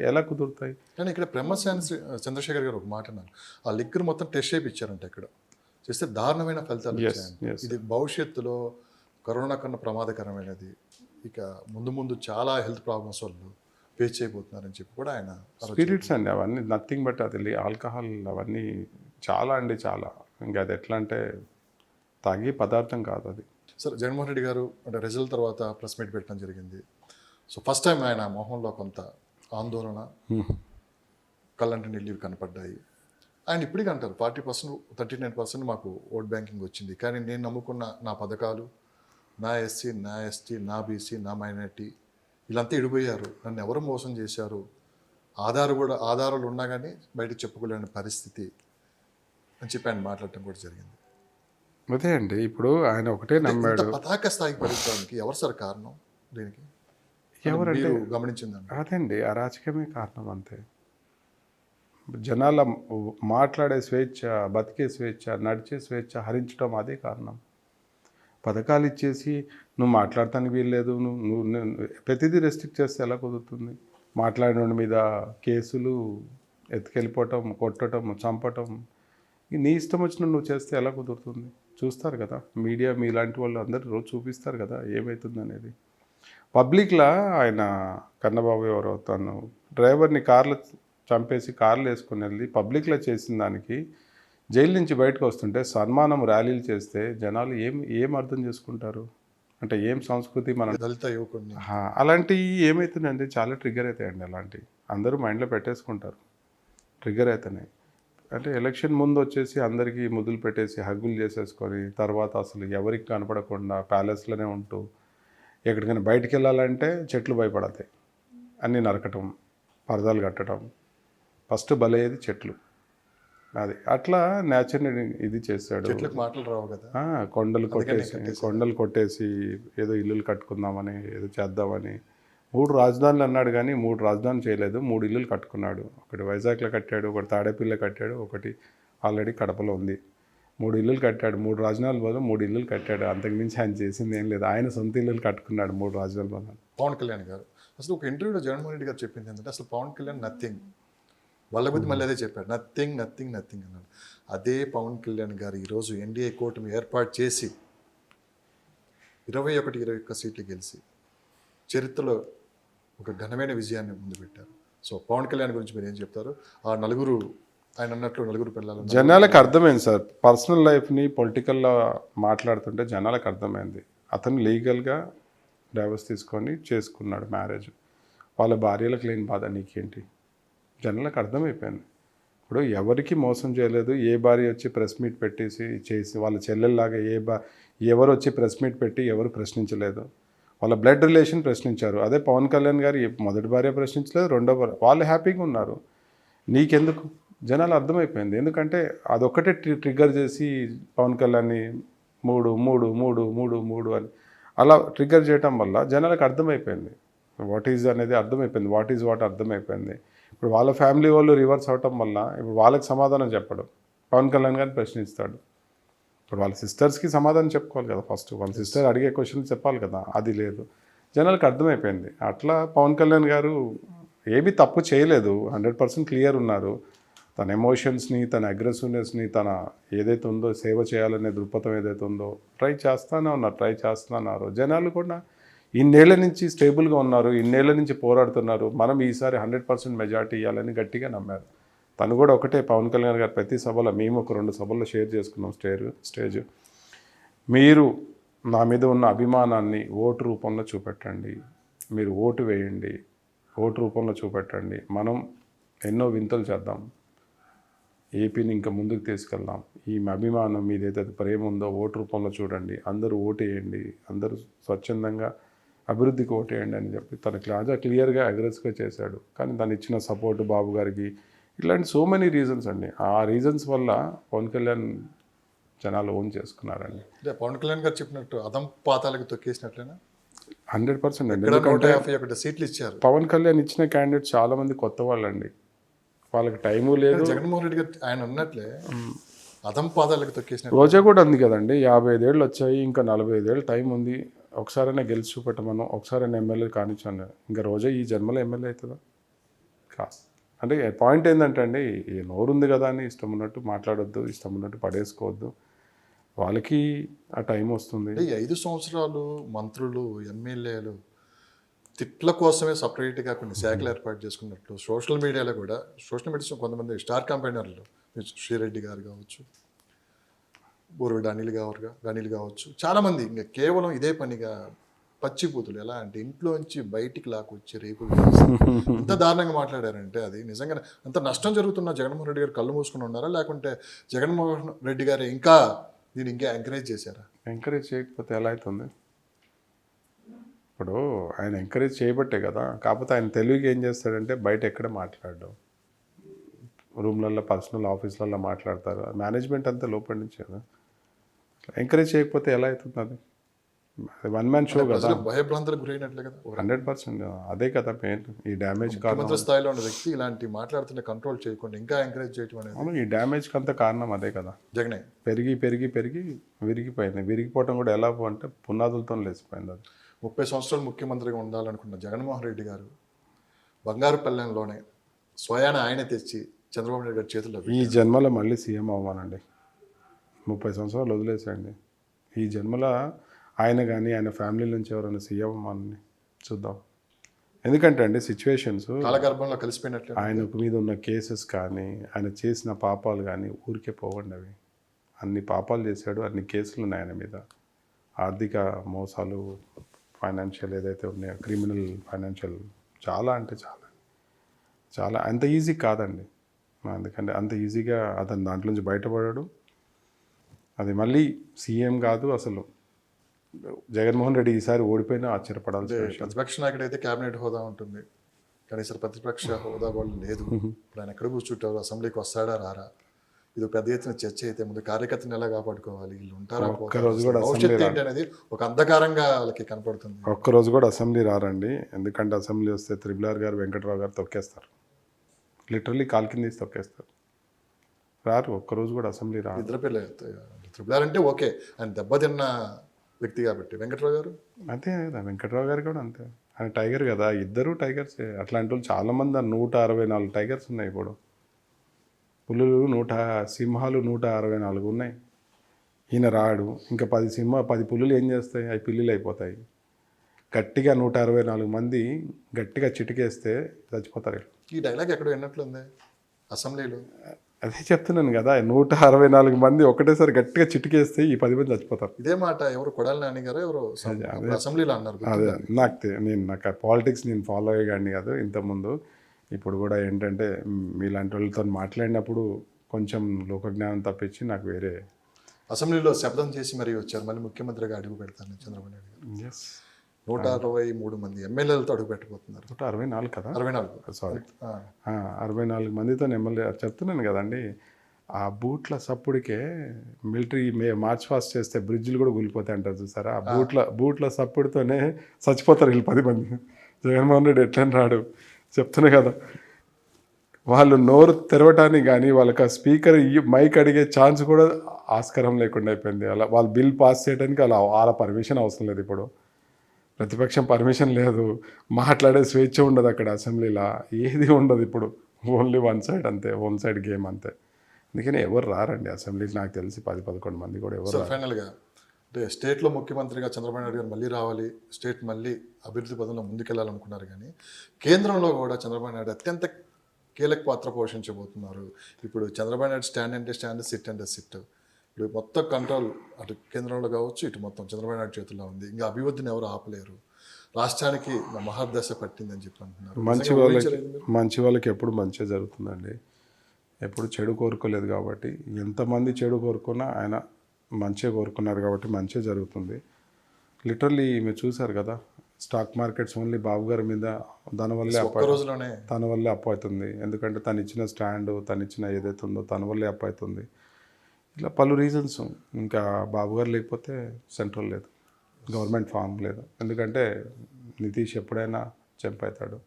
ఎలా కుదురుతాయి? కానీ ఇక్కడ బ్రహ్మశాని చంద్రశేఖర్ గారు ఒక మాట అన్నారు, ఆ లిక్కర్ మొత్తం టెస్ట్ చేయించారంట. ఇక్కడ చేస్తే దారుణమైన ఫలితాలు వచ్చాయంట. ఇది భవిష్యత్తులో కరోనా కన్నా ప్రమాదకరమైనది, ఇక ముందు ముందు చాలా హెల్త్ ప్రాబ్లమ్స్ వాళ్ళు ఫేస్ చేయబోతున్నారని చెప్పి కూడా ఆయన. స్పిరిట్స్ అండి అవన్నీ నథింగ్ బట్ అది ఆల్కహాల్, అవన్నీ చాలా చాలా. ఇంకా అది ఎట్లా అంటే తాగే పదార్థం కాదు అది. సార్, జగన్మోహన్ రెడ్డి గారు అంటే రిజల్ట్ తర్వాత ప్రెస్ మీట్ పెట్టడం జరిగింది. సో ఫస్ట్ టైం ఆయన మొహంలో కొంత ఆందోళన, కళ్ళంటి నీళ్ళు కనపడ్డాయి. ఆయన ఇప్పటికీ అంటారు 40% 39% మాకు ఓట్ బ్యాంకింగ్ వచ్చింది, కానీ నేను నమ్ముకున్న నా పథకాలు, నా ఎస్సీ, నా ఎస్టీ, నా బీసీ, నా మైనారిటీ వీళ్ళంతా ఇడిపోయారు, నన్ను ఎవరు మోసం చేశారు, ఆధారాలు ఉన్నా కానీ బయట చెప్పుకోలేని పరిస్థితి అని చెప్పి ఆయన మాట్లాడటం కూడా జరిగింది. అదే అండి, ఇప్పుడు ఆయన ఒకటే నమ్మాడు. పతాక స్థాయికి పరిస్థితికి ఎవరు సార్ కారణం దీనికి? ఎవరంటే గమనించిందండి అదండి, అరాచకమే కారణం అంతే. జనాల మాట్లాడే స్వేచ్ఛ, బతికే స్వేచ్ఛ, నడిచే స్వేచ్ఛ హరించడం అదే కారణం. పథకాలు ఇచ్చేసి నువ్వు మాట్లాడటానికి వీల్లేదు, నువ్వు ప్రతిదీ రెస్ట్రిక్ట్ చేస్తే ఎలా కుదురుతుంది? మాట్లాడిన మీద కేసులు, ఎత్తుకెళ్ళిపోవటం, కొట్టడం, చంపటం, నీ ఇష్టం వచ్చిన నువ్వు చేస్తే ఎలా కుదురుతుంది? చూస్తారు కదా మీడియా, మీలాంటి వాళ్ళు అందరూ రోజు చూపిస్తారు కదా ఏమవుతుంది అనేది. పబ్లిక్లా ఆయన కన్నబాబు ఎవరో తను డ్రైవర్ని కార్లు చంపేసి కార్లు వేసుకుని వెళ్ళి పబ్లిక్లో చేసిన దానికి జైలు నుంచి బయటకు వస్తుంటే సన్మానం ర్యాలీలు చేస్తే జనాలు ఏం అర్థం చేసుకుంటారు? అంటే ఏం సంస్కృతి మన దళిత యువకుడిని అలాంటివి ఏమవుతుందండి, చాలా ట్రిగ్గర్ అవుతాయండి. అలాంటివి అందరూ మైండ్లో పెట్టేసుకుంటారు, ట్రిగ్గర్ అవుతున్నాయి. అంటే ఎలక్షన్ ముందు వచ్చేసి అందరికీ ముద్దులు పెట్టేసి హగ్గులు చేసేసుకొని తర్వాత అసలు ఎవరికి కనపడకుండా ప్యాలెస్లోనే ఉంటూ ఎక్కడికైనా బయటికి వెళ్ళాలంటే చెట్లు భయపడతాయి, అన్నీ నరకటం, పరదాలు కట్టడం, ఫస్ట్ బలయ్యేది చెట్లు. అది అట్లా నేచర్ని ఇది చేశాడు. మాటలు రావు కదా, కొండలు కొట్టేసి ఏదో ఇల్లులు కట్టుకుందామని, ఏదో చేద్దామని 3 రాజధానులు అన్నాడు, కానీ 3 రాజధానులు చేయలేదు. 3 ఇల్లులు కట్టుకున్నాడు. ఒకటి వైజాగ్లో కట్టాడు, ఒకటి తాడేపల్లిలో కట్టాడు, ఒకటి ఆల్రెడీ కడపలో ఉంది. 3 ఇల్లులు కట్టాడు. 3 రాజధానుల బదులు 3 ఇల్లులు కట్టాడు. అంతకుమించి ఆయన చేసింది ఏం లేదు. ఆయన సొంత ఇల్లులు కట్టుకున్నాడు 3 రాజధానుల బదులు. పవన్ కళ్యాణ్ గారు అసలు ఒక ఇంటర్వ్యూలో జగన్మోహన్ రెడ్డి గారు చెప్పింది ఏంటంటే అసలు పవన్ కళ్యాణ్ నథింగ్, వాళ్ళ గురించి మళ్ళీ అదే చెప్పాడు, నథింగ్ నథింగ్ నథింగ్ అన్నాడు. అదే పవన్ కళ్యాణ్ గారు ఈరోజు ఎన్డీఏ కూటమి ఏర్పాటు చేసి 21 సీట్లు గెలిచి చరిత్రలో ఒక ఘనమైన విజయాన్ని ముందు పెట్టారు. సో పవన్ కళ్యాణ్ గురించి మీరు ఏం చెప్తారు? ఆ నలుగురు, ఆయన అన్నట్లు నలుగురు పిల్లలు జనాలకు అర్థమైంది సార్. పర్సనల్ లైఫ్ని పొలిటికల్లో మాట్లాడుతుంటే జనాలకు అర్థమైంది. అతను లీగల్గా డైవర్స్ తీసుకొని చేసుకున్నాడు మ్యారేజ్. వాళ్ళ భార్యలకు లేని బాధ నీకేంటి? జనాలకు అర్థమైపోయింది. ఇప్పుడు ఎవరికి మోసం చేయలేదు. ఏ భార్య వచ్చి ప్రెస్ మీట్ పెట్టేసి చేసి వాళ్ళ చెల్లెల్లాగా ఎవరు వచ్చి ప్రెస్ మీట్ పెట్టి ఎవరు ప్రశ్నించలేదు. వాళ్ళ బ్లడ్ రిలేషన్ ప్రశ్నించారు. అదే పవన్ కళ్యాణ్ గారు మొదటి భార్య ప్రశ్నించలేదు, రెండో భార్య, వాళ్ళు హ్యాపీగా ఉన్నారు. నీకెందుకు? జనాలు అర్థమైపోయింది. ఎందుకంటే అదొక్కటే ట్రిగ్గర్ చేసి పవన్ కళ్యాణ్ని 3 అని అలా ట్రిగ్గర్ చేయటం వల్ల జనాలకు అర్థమైపోయింది. వాట్ ఈజ్ అనేది అర్థమైపోయింది, వాట్ ఈజ్ వాట్ అర్థమైపోయింది. ఇప్పుడు వాళ్ళ ఫ్యామిలీ వాళ్ళు రివర్స్ అవటం వల్ల ఇప్పుడు వాళ్ళకి సమాధానం చెప్పడు, పవన్ కళ్యాణ్ గారిని ప్రశ్నిస్తాడు. ఇప్పుడు వాళ్ళ సిస్టర్స్కి సమాధానం చెప్పుకోవాలి కదా, ఫస్ట్ వాళ్ళ సిస్టర్ అడిగే క్వశ్చన్ చెప్పాలి కదా, అది లేదు. జనాలకు అర్థమైపోయింది. అట్లా పవన్ కళ్యాణ్ గారు ఏమీ తప్పు చేయలేదు, 100% క్లియర్ ఉన్నారు. తన ఎమోషన్స్ని, తన అగ్రెసివ్నెస్ని, తన ఏదైతే ఉందో సేవ చేయాలనే దృక్పథం ఏదైతే ఉందో ట్రై చేస్తున్నారు. జనాలు కూడా ఇన్నేళ్ల నుంచి స్టేబుల్గా ఉన్నారు, ఇన్నేళ్ల నుంచి పోరాడుతున్నారు. మనం ఈసారి 100% మెజార్టీ ఇవ్వాలని గట్టిగా నమ్మారు. తను కూడా ఒకటే, పవన్ కళ్యాణ్ గారు ప్రతి సభలో, మేము ఒక 2 సభల్లో షేర్ చేసుకున్నాం స్టేజ్. మీరు నా మీద ఉన్న అభిమానాన్ని ఓటు రూపంలో చూపెట్టండి, మీరు ఓటు వేయండి, ఓటు రూపంలో చూపెట్టండి, మనం ఎన్నో వింతలు చేద్దాం. ఏపీని ఇంకా ముందుకు తీసుకెళ్దాం, ఈ అభిమానం మీద ఏదైతే ప్రేమ ఉందో ఓటు రూపంలో చూడండి, అందరూ ఓటేయండి, అందరూ స్వచ్ఛందంగా అభివృద్ధికి ఓటేయండి అని చెప్పి తన క్లియర్గా అగ్రెసివ్గా చేశాడు. కానీ తను ఇచ్చిన సపోర్ట్ బాబు గారికి ఇలాంటి సో మెనీ రీజన్స్ అండి. ఆ రీజన్స్ వల్ల పవన్ కళ్యాణ్ జనాలు ఓన్ చేసుకున్నారండి. అంటే పవన్ కళ్యాణ్ గారు చెప్పినట్టు అదం పాతాలకు తొక్కేసినట్లేనా? 100% అండి. ఇక్కడ 151 సీట్లు ఇచ్చారు. పవన్ కళ్యాణ్ ఇచ్చిన క్యాండిడేట్స్ చాలామంది కొత్త వాళ్ళండి, వాళ్ళకి టైము లేదు. జగన్మోహన్ రెడ్డి గారు ఆయన అన్నట్లే అదం పాదాలకు తొక్కేసినట్టు. రోజా కూడా ఉంది కదండి, 55 ఏళ్ళు వచ్చాయి, ఇంకా 45 ఏళ్ళు టైం ఉంది, ఒకసారైనా గెలిచి చూపెట్టమను, ఒకసారైనా ఎమ్మెల్యే కానిచ్చాను. ఇంకా రోజా ఈ జన్మలో ఎమ్మెల్యే అవుతుందా? కాదు. అంటే పాయింట్ ఏంటంటే అండి, ఈ నోరు ఉంది కదా అని ఇష్టం ఉన్నట్టు మాట్లాడొద్దు, ఇష్టం ఉన్నట్టు పడేసుకోవద్దు, వాళ్ళకి ఆ టైం వస్తుంది. ఈ 5 సంవత్సరాలు మంత్రులు ఎమ్మెల్యేలు తిట్ల కోసమే సపరేట్గా కొన్ని శాఖలు ఏర్పాటు చేసుకున్నట్లు సోషల్ మీడియాలో కూడా, సోషల్ మీడియా కొంతమంది స్టార్ కంపెనీలు శ్రీరెడ్డి గారు కావచ్చు, బోరుగడ్డ అనిల్ కావచ్చు, చాలామంది ఇంకా కేవలం ఇదే పనిగా పచ్చిపూతులు ఎలా అంటే ఇంట్లోంచి బయటికి లాక్కొచ్చి రేపులు ఎంత దారుణంగా మాట్లాడారంటే అది నిజంగా అంత నష్టం జరుగుతున్న జగన్మోహన్ రెడ్డి గారు కళ్ళు మూసుకుని ఉన్నారా, లేకుంటే జగన్మోహన్ రెడ్డి గారు ఇంకా దీన్ని ఇంకా ఎంకరేజ్ చేశారా? ఎంకరేజ్ చేయకపోతే ఎలా అవుతుంది? ఇప్పుడు ఆయన ఎంకరేజ్ చేయబట్టే కదా. కాకపోతే ఆయన తెలివిగా ఏం చేస్తాడంటే బయట ఎక్కడ మాట్లాడడం, రూమ్లలో పర్సనల్ ఆఫీస్లలో మాట్లాడతారు, మేనేజ్మెంట్ అంతా లోపలి నుంచి కదా. ఎంకరేజ్ చేయకపోతే ఎలా అవుతుంది? అది వన్ మ్యాన్ షో కదా, భయభ్రాంతులకు గురైనట్లే కదా. 100% అదే కదా మెయిన్. ఈ డ్యామేజ్ ముఖ్యమంత్రి స్థాయిలో ఉన్న వ్యక్తి ఇలాంటి మాట్లాడుతున్న కంట్రోల్ చేయకుండా ఇంకా ఎంకరేజ్ చేయడం అనేది, అవును, ఈ డ్యామేజ్కి అంత కారణం అదే కదా. జగనే పెరిగి పెరిగి పెరిగి విరిగిపోయింది. విరిగిపోవటం కూడా ఎలా అంటే పునాదులతో లేచిపోయింది. అది 30 సంవత్సరాలు ముఖ్యమంత్రిగా ఉండాలనుకున్న జగన్మోహన్ రెడ్డి గారు బంగారు పల్లెంలోనే స్వయాన ఆయన తెచ్చి చంద్రబాబు నాయుడు గారి చేతుల్లో ఈ జన్మలో మళ్ళీ సీఎం అవ్వాలండి. 30 సంవత్సరాలు వదిలేసేయండి. ఈ జన్మలో ఆయన కానీ ఆయన ఫ్యామిలీ నుంచి ఎవరైనా సీఎం అవ్వాలని చూద్దాం. ఎందుకంటే అండి సిచ్యువేషన్స్ కాలగర్భంలో కలిసిపోయినట్లు ఆయన మీద ఉన్న కేసెస్ కానీ ఆయన చేసిన పాపాలు కానీ ఊరికే పోవండి. అవి అన్ని పాపాలు చేశాడు, అన్ని కేసులు ఉన్నాయి ఆయన మీద. ఆర్థిక మోసాలు, ఫైనాన్షియల్ ఏదైతే ఉన్నాయో, క్రిమినల్ ఫైనాన్షియల్, చాలా అంటే చాలా అంత ఈజీ కాదండి. అందుకంటే అంత ఈజీగా అతను దాంట్లో నుంచి బయటపడాడు. అది మళ్ళీ సీఎం కాదు అసలు. జగన్మోహన్ రెడ్డి ఈసారి ఓడిపోయినా ఆశ్చర్యపడాల్సిన విషయం. ప్రతిపక్ష నాయకుడు అయితే కేబినెట్ హోదా ఉంటుంది, కానీ ఈసారి ప్రతిపక్ష హోదా కూడా లేదు. ఇప్పుడు ఆయన ఎక్కడ కూర్చుంటారు, అసెంబ్లీకి వస్తాడా రారా, ఇది పెద్ద ఎత్తున చర్చ అయితే ముందు కార్యకర్తను ఎలా కాపాడుకోవాలి, వీళ్ళు ఉంటారా, ఒక్కరోజు కూడా భవిష్యత్తు ఏంటి అనేది ఒక అంధకారంగా వాళ్ళకి కనపడుతుంది. ఒక్కరోజు కూడా అసెంబ్లీ రారండి. ఎందుకంటే అసెంబ్లీ వస్తే త్రిబుల్ గారు వెంకటరావు గారు తొక్కేస్తారు, లిటరల్లీ కాలు కింద తీసి తొక్కేస్తారు. రారు, ఒక్కరోజు కూడా అసెంబ్లీ రారు. ఇద్దరు పిల్లలు త్రిబుల్ అంటే ఓకే, ఆయన దెబ్బతిన్న వ్యక్తి కాబట్టి. వెంకటరావు గారు అంతే కదా, వెంకటరావు గారు కూడా అంతే, ఆయన టైగర్ కదా. ఇద్దరు టైగర్సే. అట్లాంటి వాళ్ళు చాలామంది 164 టైగర్స్ ఉన్నాయి ఇప్పుడు. పులులు సింహాలు 164 ఉన్నాయి. ఈయన రాడు, ఇంకా 10 పులులు ఏం చేస్తాయి? అవి పిల్లులు అయిపోతాయి. గట్టిగా 164 మంది గట్టిగా చిటికేస్తే చచ్చిపోతారు. ఈ డైలాగ్ ఎక్కడో విన్నట్లుంది అసెంబ్లీలో. అదే చెప్తున్నాను కదా, 164 మంది ఒకటేసారి గట్టిగా చిటికేస్తే ఈ 10 మంది చచ్చిపోతారు. ఇదే మాట ఎవరు కొడాలి నాని గారు ఎవరు అసెంబ్లీలో అన్నారు. అదే నాకు పాలిటిక్స్ నేను ఫాలో అయ్యేగాడిని కాదు ఇంతకుముందు. ఇప్పుడు కూడా ఏంటంటే మీలాంటి వాళ్ళతో మాట్లాడినప్పుడు కొంచెం లోకజ్ఞానం తప్పించి నాకు వేరే. అసెంబ్లీలో శబ్దం చేసి మరీ వచ్చారు, మళ్ళీ ముఖ్యమంత్రిగా అడుగు పెడతాను చంద్రబాబు నాయుడు గారు. 163 మంది ఎమ్మెల్యేలతో అడుగు పెట్టబోతున్నారు. 164 కదా, 64 సారీ 64 మందితో ఎమ్మెల్యే. చెప్తున్నాను కదండి, ఆ బూట్ల సప్పుడికే మిలిటరీ మార్చ్ ఫాస్ట్ చేస్తే బ్రిడ్జ్లు కూడా కూలిపోతాయి అంటారు చూసారా. ఆ బూట్ల సప్పుడుతోనే చచ్చిపోతారు వీళ్ళు 10 మంది. జగన్మోహన్ రెడ్డి ఎట్లని రాడు చెప్తున్నా కదా. వాళ్ళు నోరు తెరవటానికి కానీ వాళ్ళకి ఆ స్పీకర్ మైక్ అడిగే ఛాన్స్ కూడా ఆస్కారం లేకుండా అయిపోయింది. అలా వాళ్ళు బిల్ పాస్ చేయడానికి వాళ్ళ పర్మిషన్ అవసరం లేదు. ఇప్పుడు ప్రతిపక్షం పర్మిషన్ లేదు, మాట్లాడే స్వేచ్ఛ ఉండదు అక్కడ అసెంబ్లీలో, ఏది ఉండదు ఇప్పుడు. ఓన్లీ వన్ సైడ్ గేమ్ అంతే. అందుకని ఎవరు రారండి అసెంబ్లీకి. నాకు తెలిసి 10-11 మంది కూడా ఎవరు. ఫైనల్గా అంటే స్టేట్లో ముఖ్యమంత్రిగా చంద్రబాబు నాయుడు గారు మళ్ళీ రావాలి, స్టేట్ మళ్ళీ అభివృద్ధి పదంలో ముందుకెళ్ళాలనుకున్నారు. కానీ కేంద్రంలో కూడా చంద్రబాబు నాయుడు అత్యంత కీలక పాత్ర పోషించబోతున్నారు. ఇప్పుడు చంద్రబాబు నాయుడు స్టాండ్ అంటే స్టాండ్, సిట్ అంటే సిట్. ఇప్పుడు మొత్తం కంట్రోల్ అటు కేంద్రంలో కావచ్చు, ఇటు మొత్తం చంద్రబాబు నాయుడు చేతుల్లో ఉంది. ఇంకా అభివృద్ధిని ఎవరు ఆపలేరు. రాష్ట్రానికి మహర్దశ పట్టిందని చెప్పి అంటున్నారు. మంచి వాళ్ళకి ఎప్పుడు మంచిగా జరుగుతుందండి. ఎప్పుడు చెడు కోరుకోలేదు కాబట్టి ఎంతమంది చెడు కోరుకున్నా ఆయన మంచిగా కోరుకున్నారు కాబట్టి మంచిగా జరుగుతుంది. లిటరల్లీ మీరు చూసారు కదా, స్టాక్ మార్కెట్స్ ఓన్లీ బాబు గారి మీద దానివల్లే ఒక్క రోజులోనే తన వల్లే అప్ అవుతుంది. ఎందుకంటే తను ఇచ్చిన స్టాండ్, తను ఇచ్చిన ఏదైతే ఉందో తన వల్లే అప్ అవుతుంది. ఇలా పలు రీజన్స్. ఇంకా బాబు గారు లేకపోతే సెంట్రల్ లేదు, గవర్నమెంట్ ఫామ్ లేదు. ఎందుకంటే నితీష్ ఎప్పుడైనా జంప్ అవుతాడు.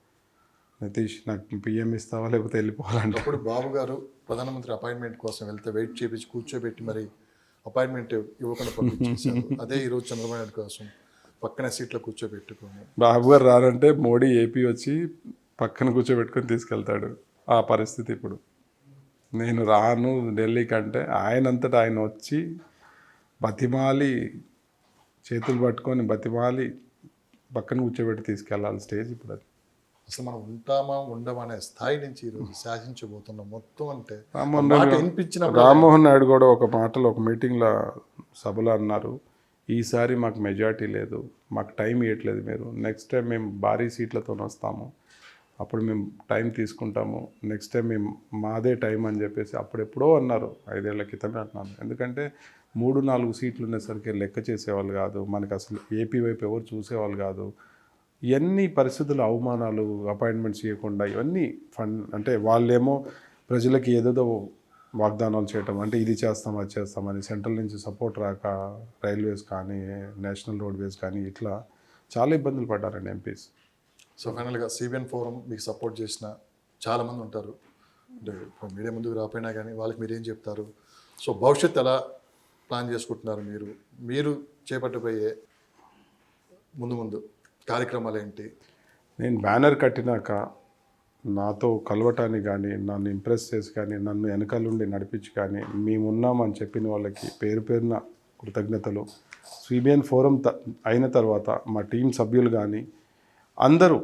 నితీష్ నాకు పిఎం ఇస్తావా లేకపోతే వెళ్ళిపోవాలంటే అప్పుడు బాబు గారు ప్రధానమంత్రి అపాయింట్మెంట్ కోసం వెళ్తే వెయిట్ చేపించి కూర్చోబెట్టి మరి అపాయింట్మెంట్ ఇవ్వకుండా పంపించేశారు. అదే ఈరోజు చంద్రబాబు నాయుడు కోసం పక్కన సీట్లో కూర్చోబెట్టుకోము. బాబు గారు రారంటే మోడీ ఏపీ వచ్చి పక్కన కూర్చోబెట్టుకొని తీసుకెళ్తాడు. ఆ పరిస్థితి ఇప్పుడు. నేను రాను ఢిల్లీ కంటే ఆయనంతటా ఆయన వచ్చి బతిమాలి, చేతులు పట్టుకొని బతిమాలి పక్కన కూర్చోబెట్టి తీసుకెళ్ళాలి స్టేజ్ ఇప్పుడు. అది అసలు మనం ఉంటామా ఉండమా అనే స్థాయి నుంచి ఈరోజు శాసించబోతున్నాం మొత్తం. అంటే రామ్మోహన్ నాయుడు కూడా ఒక మాటలో ఒక మీటింగ్లో సభలో అన్నారు, ఈసారి మాకు మెజారిటీ లేదు, మాకు టైం ఇవ్వట్లేదు మీరు, నెక్స్ట్ టైం మేము భారీ సీట్లతో వస్తాము, అప్పుడు మేము టైం తీసుకుంటాము, నెక్స్ట్ టైం మేము మాదే టైం అని చెప్పేసి అప్పుడెప్పుడో అన్నారు. 5 ఏళ్ల క్రితమే అంటున్నాను. ఎందుకంటే 3-4 సీట్లు ఉండేసరికి లెక్క చేసేవాళ్ళు కాదు, మనకు అసలు ఏపీ వైపు ఎవరు చూసేవాళ్ళు కాదు. ఇవన్నీ పరిస్థితులు, అవమానాలు, అపాయింట్మెంట్స్ ఇవ్వకుండా ఇవన్నీ అంటే వాళ్ళేమో ప్రజలకి ఏదేదో వాగ్దానాలు చేయటం, అంటే ఇది చేస్తాం అది చేస్తామని సెంట్రల్ నుంచి సపోర్ట్ రాక రైల్వేస్ కానీ నేషనల్ రోడ్వేస్ కానీ ఇట్లా చాలా ఇబ్బందులు పడ్డారండి ఎంపీస్. సో ఫైనల్గా సిబిఎన్ ఫోరం మీకు సపోర్ట్ చేసిన చాలామంది ఉంటారు. అంటే ఇప్పుడు మీడియా ముందుకు రాపోయినా కానీ వాళ్ళకి మీరు ఏం చెప్తారు? సో భవిష్యత్తు ఎలా ప్లాన్ చేసుకుంటున్నారు? మీరు చేపట్టబోయే ముందు కార్యక్రమాలు ఏంటి? నేను బ్యానర్ కట్టినాక నాతో కలవటానికి కానీ, నన్ను ఇంప్రెస్ చేసి కానీ, నన్ను వెనకాలండి నడిపించి కానీ, మేమున్నామని చెప్పిన వాళ్ళకి పేరు పేరున కృతజ్ఞతలు. సిబిఎన్ ఫోరం అయిన తర్వాత మా టీం సభ్యులు కానీ అందరూ,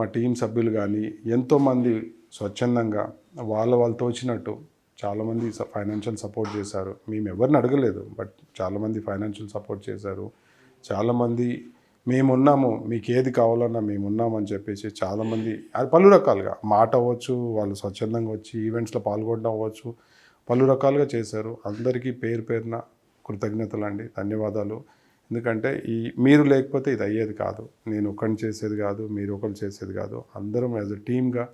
మా టీం సభ్యులు కానీ ఎంతోమంది స్వచ్ఛందంగా వాళ్ళు తోచినట్టు చాలామంది ఫైనాన్షియల్ సపోర్ట్ చేశారు. మేము ఎవరిని అడగలేదు, బట్ చాలామంది ఫైనాన్షియల్ సపోర్ట్ చేశారు. చాలామంది మేమున్నాము, మీకు ఏది కావాలన్నా మేమున్నామని చెప్పేసి చాలామంది అది పలు రకాలుగా మాట అవ్వచ్చు, వాళ్ళు స్వచ్ఛందంగా వచ్చి ఈవెంట్స్లో పాల్గొనడం అవ్వచ్చు, పలు రకాలుగా చేశారు. అందరికీ పేరు పేరున కృతజ్ఞతలు అండి, ధన్యవాదాలు. ఎందుకంటే మీరు లేకపోతే ఇది అయ్యేది కాదు, నేను ఒకరిని చేసేది కాదు, మీరు ఒకరు చేసేది కాదు. అందరం యాజ్ ఎ టీమ్గా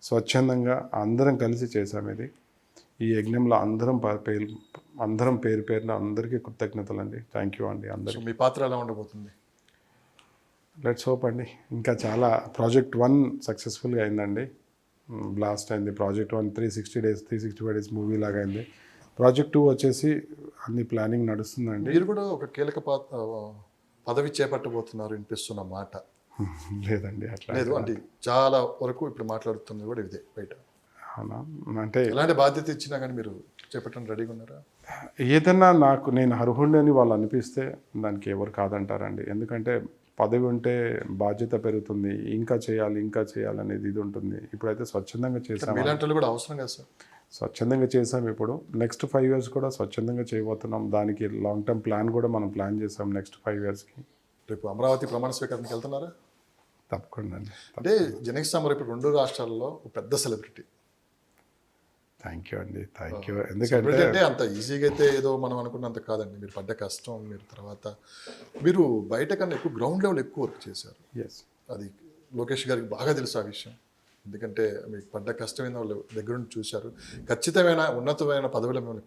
స్వచ్ఛందంగా అందరం కలిసి చేసాము ఇది. ఈ యజ్ఞంలో అందరం పేరు పేరున అందరికీ కృతజ్ఞతలు అండి. థ్యాంక్ యూ అండి అందరికీ. మీ పాత్ర ఎలా ఉండబోతుంది? లెట్స్ హోప్ అండి. ఇంకా చాలా ప్రాజెక్ట్ 1 సక్సెస్ఫుల్గా అయిందండి, బ్లాస్ట్ అయింది. ప్రాజెక్ట్ 1 365 డేస్ మూవీ లాగా అయింది. ప్రాజెక్ట్ 2 వచ్చేసి అన్ని ప్లానింగ్ నడుస్తుందండి. మీరు కూడా ఒక కీలక పదవి చేపట్టబోతున్నారు వినిపిస్తున్న మాట. లేదండి అట్లా లేదు, అంటే చాలా వరకు ఇప్పుడు మాట్లాడుతున్నది కూడా ఇదే బయట. అవునా? అంటే ఎలాంటి బాధ్యత ఇచ్చినా కానీ మీరు చేపట్టడానికి రెడీగా ఉన్నారా? ఏదన్నా నేను అర్హుండి అని వాళ్ళు అనిపిస్తే దానికి ఎవరు కాదంటారండి. ఎందుకంటే పదవి ఉంటే బాధ్యత పెరుగుతుంది, ఇంకా చేయాలి అనేది ఇది ఉంటుంది. ఇప్పుడైతే స్వచ్ఛందంగా చేసాం, ఇలాంటి కూడా అవసరం కదా సార్. స్వచ్ఛందంగా చేసాం. ఇప్పుడు నెక్స్ట్ 5 years కూడా స్వచ్ఛందంగా చేయబోతున్నాం. దానికి లాంగ్ టర్మ్ ప్లాన్ కూడా మనం ప్లాన్ చేసాం నెక్స్ట్ 5 yearsకి. రేపు అమరావతి ప్రమాణ స్వీకారానికి వెళ్తున్నారా? తప్పకుండా అండి. అంటే జనకిస్తామర్ ఇప్పుడు 2 రాష్ట్రాల్లో ఒక పెద్ద సెలబ్రిటీ. థ్యాంక్ యూ అండి, థ్యాంక్ యూ. ఎందుకంటే అంటే అంత ఈజీగా అయితే ఏదో మనం అనుకున్నంత కాదండి. మీరు పడ్డ కష్టం, మీరు బయట కన్నా ఎక్కువ గ్రౌండ్ లెవెల్ ఎక్కువ వర్క్ చేశారు. అది లోకేష్ గారికి బాగా తెలుసు ఆ విషయం. ఎందుకంటే మీకు పడ్డ కష్టమైన వాళ్ళు దగ్గర నుండి చూశారు. ఖచ్చితమైన ఉన్నతమైన పదవిలో మిమ్మల్ని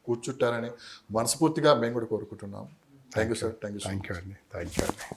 కూర్చుంటారని మనస్ఫూర్తిగా మేము కూడా కోరుకుంటున్నాం. Thank you sir. Thank you అండి.